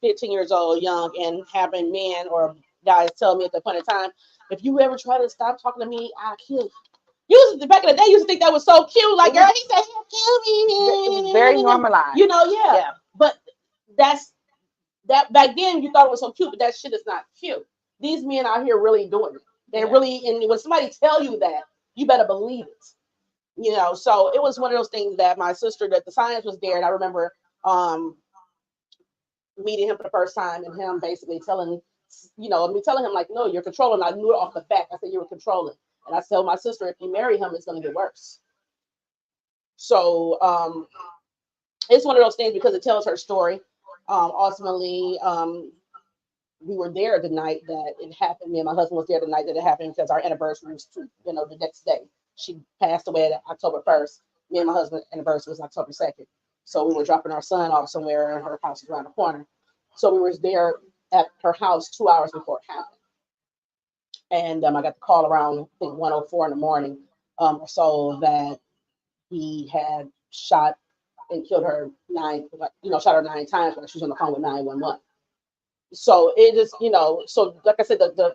15 years old, young, and having men or guys tell me at the point in time, if you ever try to stop talking to me, I'll kill you. Back in the day, used to think that was so cute. Like, girl, he said he'll kill me. It was very normalized. Yeah. But that back then you thought it was so cute, but that shit is not cute. These men out here really doing it. They really, and when somebody tell you that, you better believe it. So it was one of those things that my sister, that the science was there, and I remember meeting him for the first time, and him basically telling him like, no, you're controlling. I knew it off the bat. I said, you were controlling. And I told my sister, if you marry him, it's going to get worse. So it's one of those things because it tells her story. Ultimately, we were there the night that it happened. Me and my husband was there the night that it happened because our anniversary was the next day. She passed away at October 1st. Me and my husband's anniversary was October 2nd. So we were dropping our son off somewhere, and her house was around the corner. So we were there at her house 2 hours before it happened. And I got the call around, I think, 1:04 in the morning or so, that he had shot and killed her shot her 9 times when she was on the phone with 911. So it is, so like I said, the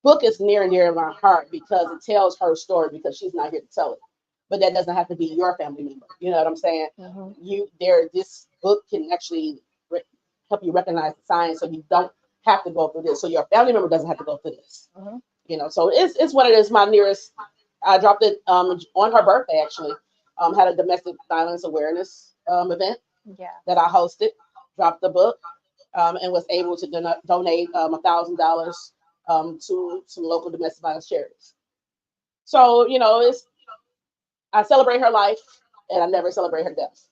book is near and dear to my heart because it tells her story, because she's not here to tell it. but that doesn't have to be your family member. You know what I'm saying? Mhm. This book can actually help you recognize the signs, so you don't have to go through this. So your family member doesn't have to go through this. Mhm. You know, so it's what it is. My nearest, I dropped it on her birthday actually. Had a domestic violence awareness event Yeah. that I hosted. Dropped the book and was able to donate $1,000 to some local domestic violence charities. So you know, I celebrate her life and I never celebrate her death.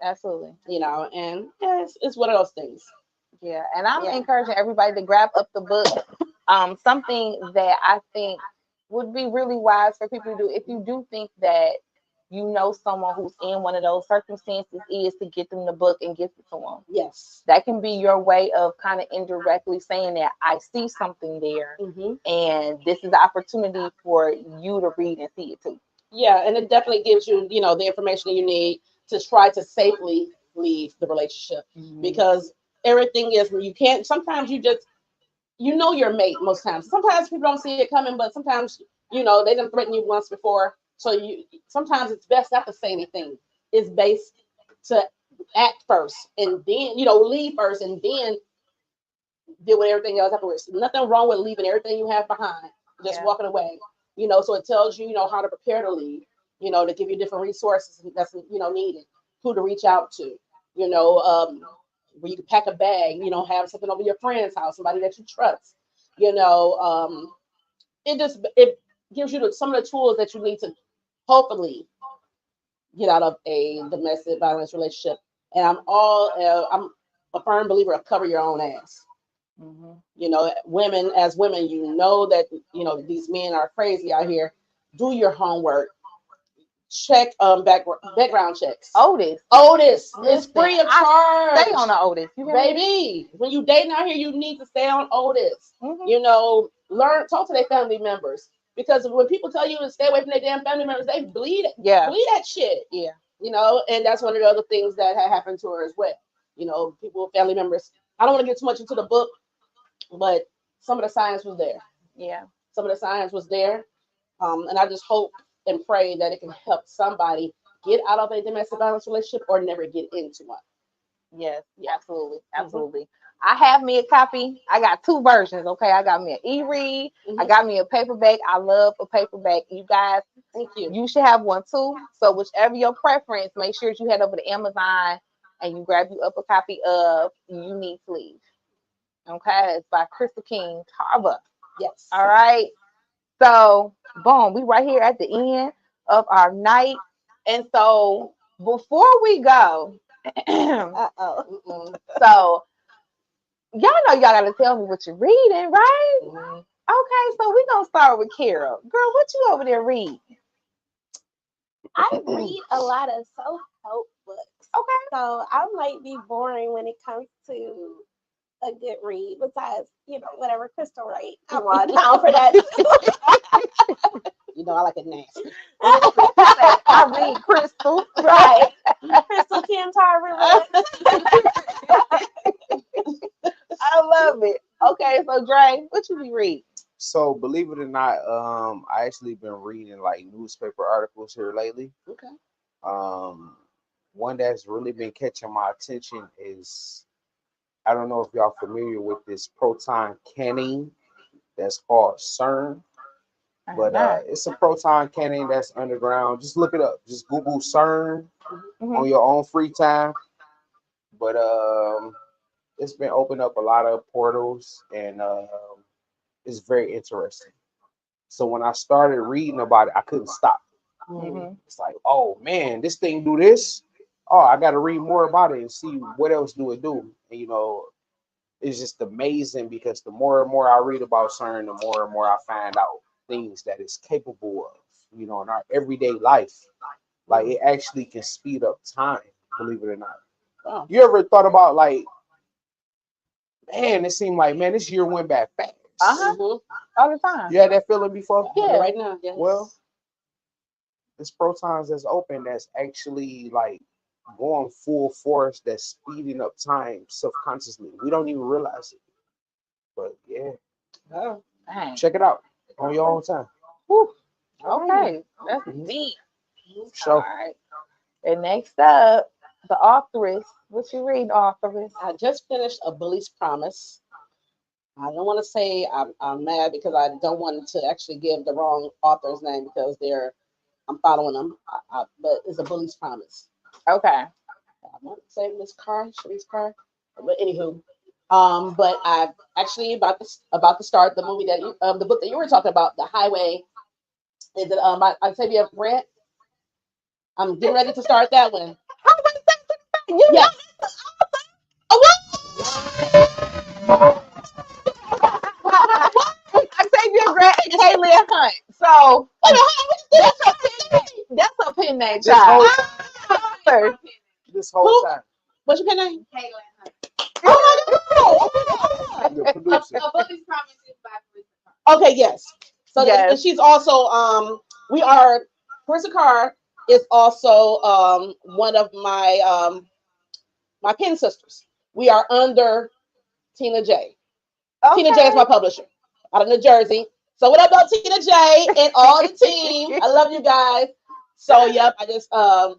Absolutely. You know, and yeah, it's one of those things. Yeah, and I'm Yeah. encouraging everybody to grab up the book. Something that I think would be really wise for people to do, if you do think that you know someone who's in one of those circumstances, is to get them the book and give it to them. Yes. That can be your way of kind of indirectly saying that I see something there, Mm-hmm. and this is the opportunity for you to read and see it too. Yeah, and it definitely gives you, you know, the information you need to try to safely leave the relationship because everything is you can't. Sometimes you know your mate most times. Sometimes people don't see it coming, but sometimes you know they didn't threaten you once before. So you sometimes it's best not to say anything. It's based to act first and then leave first and then deal with everything else afterwards. Nothing wrong with leaving everything you have behind, just Yeah. walking away. So it tells you, how to prepare to leave. To give you different resources that's needed, who to reach out to. Where you can pack a bag. Have something over your friend's house, somebody that you trust. It gives you some of the tools that you need to hopefully get out of a domestic violence relationship. And I'm a firm believer of cover your own ass. Women, as women, that these men are crazy out here. Do your homework. Check background checks. Otis Is Listen, free of I charge. stay on the Otis. You hear me? Baby, when you dating out here, you need to stay on Otis. Mhm. Talk to their family members. Because when people tell you to stay away from their damn family members, they bleed Yeah. bleed that shit. Yeah. And that's one of the other things that had happened to her as well. People, family members. I don't want to get too much into the book, but some of the science was there. Yeah. Some of the science was there. And I just hope and pray that it can help somebody get out of a domestic violence relationship or never get into one. Yes, absolutely, absolutely. I have me a copy. I got two versions. Okay, I got me an e-read. I got me a paperback. I love a paperback. You guys, Thank you. You should have one too. So whichever your preference, make sure you head over to Amazon and you grab you up a copy of You Need to Leave. Okay, it's by Crystal King Tarver. Yes. All right. So boom, we right here at the end of our night. And so before we go, so y'all know y'all gotta tell me what you're reading, right? Okay, so we're gonna start with Carol. Girl, what you over there reading? I read a lot of self-help books. Okay. So I might be boring when it comes to a good read, besides, whatever Crystal write. I'm all down for that too. I like it nasty. I read Crystal. Right. Crystal Kim Tarver. I love it. Okay, so Dre, what you be reading? So believe it or not, I actually been reading like newspaper articles here lately. Okay. One that's really been catching my attention is, I don't know if y'all familiar with this proton canning that's called CERN, but it's a proton canning that's underground. Just look it up. Just Google CERN on your own free time. But it's been opening up a lot of portals, and it's very interesting. So when I started reading about it, I couldn't stop. It's like, oh man, this thing do this. Oh, I got to read more about it and see what else do it do. And it's just amazing because the more and more I read about CERN, the more and more I find out things that it's capable of. In our everyday life, like it actually can speed up time. Believe it or not. Oh. You ever thought about like, man, it seemed like, man, this year went by fast. All the time. You had that feeling before? Yeah. Right now. Yes. Well, this protons that's open that's actually like going full force, that's speeding up time subconsciously. We don't even realize it. But yeah. Dang. Check it out on your own time. Whew. Okay. That's deep. All Sure. right. And next up, the authoress. What you read, authoress? I just finished A Bully's Promise. I don't want to say I'm mad because I don't want to actually give the wrong author's name because I'm following them. But it's A Bully's Promise. Okay. I want to say Miss Carr, Sharice Carr, but anywho, but I actually about to start the movie that the book that you were talking about, The Highway. Is it by Octavia Grant? I'm getting ready to start that one. You Yeah. Octavia Grant and Kaylin Hunt. So that's a pen name, This whole child. time. This whole time. What's your pen name? Caitlin Hunt. Oh my God. The producer. A Bully's Promise is by Carissa Carr. Okay, yes. So Yes. and she's also Carissa Carr is also one of my pen sisters. We are under Tina J. Tina J is my publisher out of New Jersey. So what about Tina J and all the team? I love you guys. So yep, I just wow,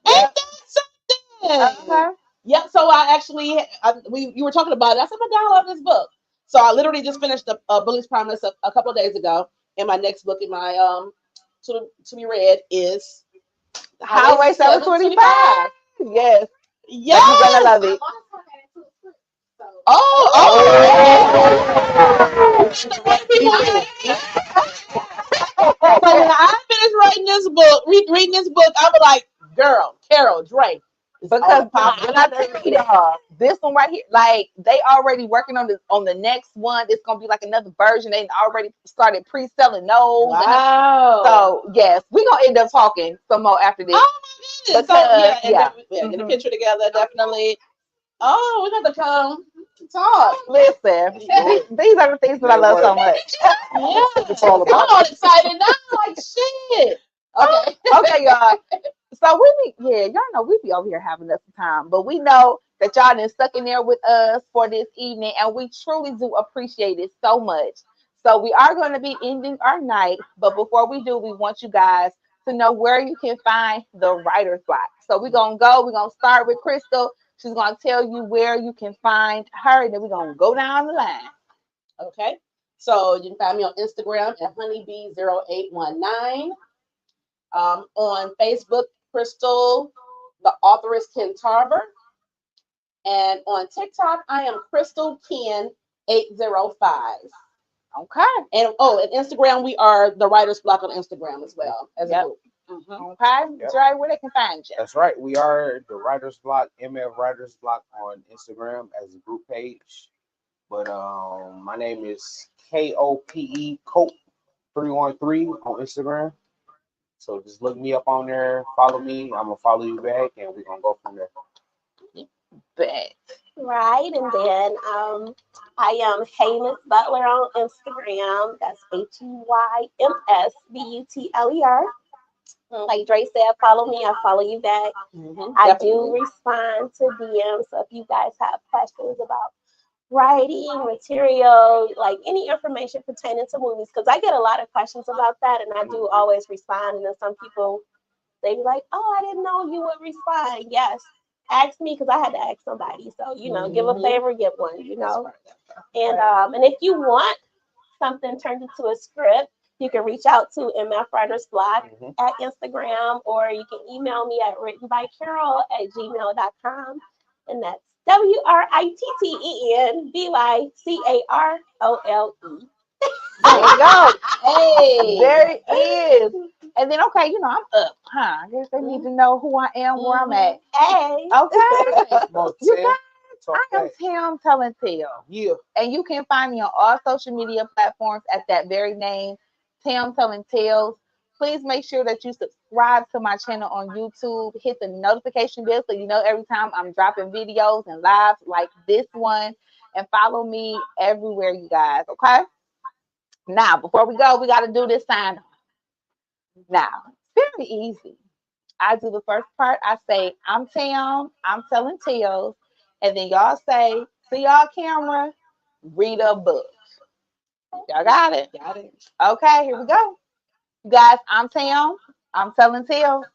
ain't that something? Yep. So I actually you were talking about it. I said I download this book. So I literally just finished the Bully's Promise a couple of days ago, and my next book in my to be read is Highway 725. Yes. Yes. You're gonna love it. So when I finish reading this book, I'm like, girl, Carol Drake. Because this one right here, like they already working on the next one. It's gonna be like another version. They already started pre-selling those. Wow. So yes, we're gonna end up talking some more after this. Oh my goodness. Because, get a picture together, definitely. Oh, we got to come talk. Listen, these are the things that I love so much. Yeah. I'm all excited now. Like shit. Okay. Okay, y'all. So y'all know we be over here having us some time, but we know that y'all done stuck in there with us for this evening, and we truly do appreciate it so much. So we are going to be ending our night, but before we do, we want you guys to know where you can find the writer's block. So we're gonna start with Crystal. She's gonna tell you where you can find her, and then we're gonna go down the line. Okay. So you can find me on Instagram at honeybee0819. On Facebook, Crystal, the authoress Ken Tarver. And on TikTok, I am Crystal Ken 805. Okay. And Instagram, we are the Writer's Block on Instagram as well as a group. Okay. Dre, where they can find you? That's right. We are the Writer's Block, MF Writer's Block on Instagram as a group page. But my name is KOPE Cope 313 on Instagram. So just look me up on there, follow me. I'm gonna follow you back, and we're gonna go from there. Bet. Right, and then I am Haymus Butler on Instagram. That's HEYMSBUTLER. Like Dre said, follow me. I follow you back. I do respond to DMs. So if you guys have questions about writing, material, like any information pertaining to movies, because I get a lot of questions about that, and I do always respond. And then some people, they be like, "Oh, I didn't know you would respond." Yes, ask me because I had to ask somebody. So give a favor, get one. And if you want something turned into a script, you can reach out to MF Writer's Block at Instagram, or you can email me at writtenbycarol@gmail.com, and that's WRITTENBYCAROLE. There you go. Hey, there it is. And then, okay, I'm up, huh? I guess they need to know who I am, where I'm at. Hey. Okay. You guys, I am back. Tim Telling Tale. Yeah. And you can find me on all social media platforms at that very name, Tim Telling Tales. Please make sure that you subscribe to my channel on YouTube. Hit the notification bell so you know every time I'm dropping videos and lives like this one. And follow me everywhere, you guys, okay? Now, before we go, we got to do this sign off. Now, it's very easy. I do the first part. I say, I'm Tam, I'm telling tales. And then y'all say, to y'all camera, read a book. Y'all got it? Got it. Okay, here we go. You guys, I'm Tam, I'm telling Till.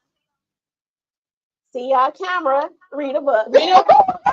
See y'all camera. Read a book. Read a book.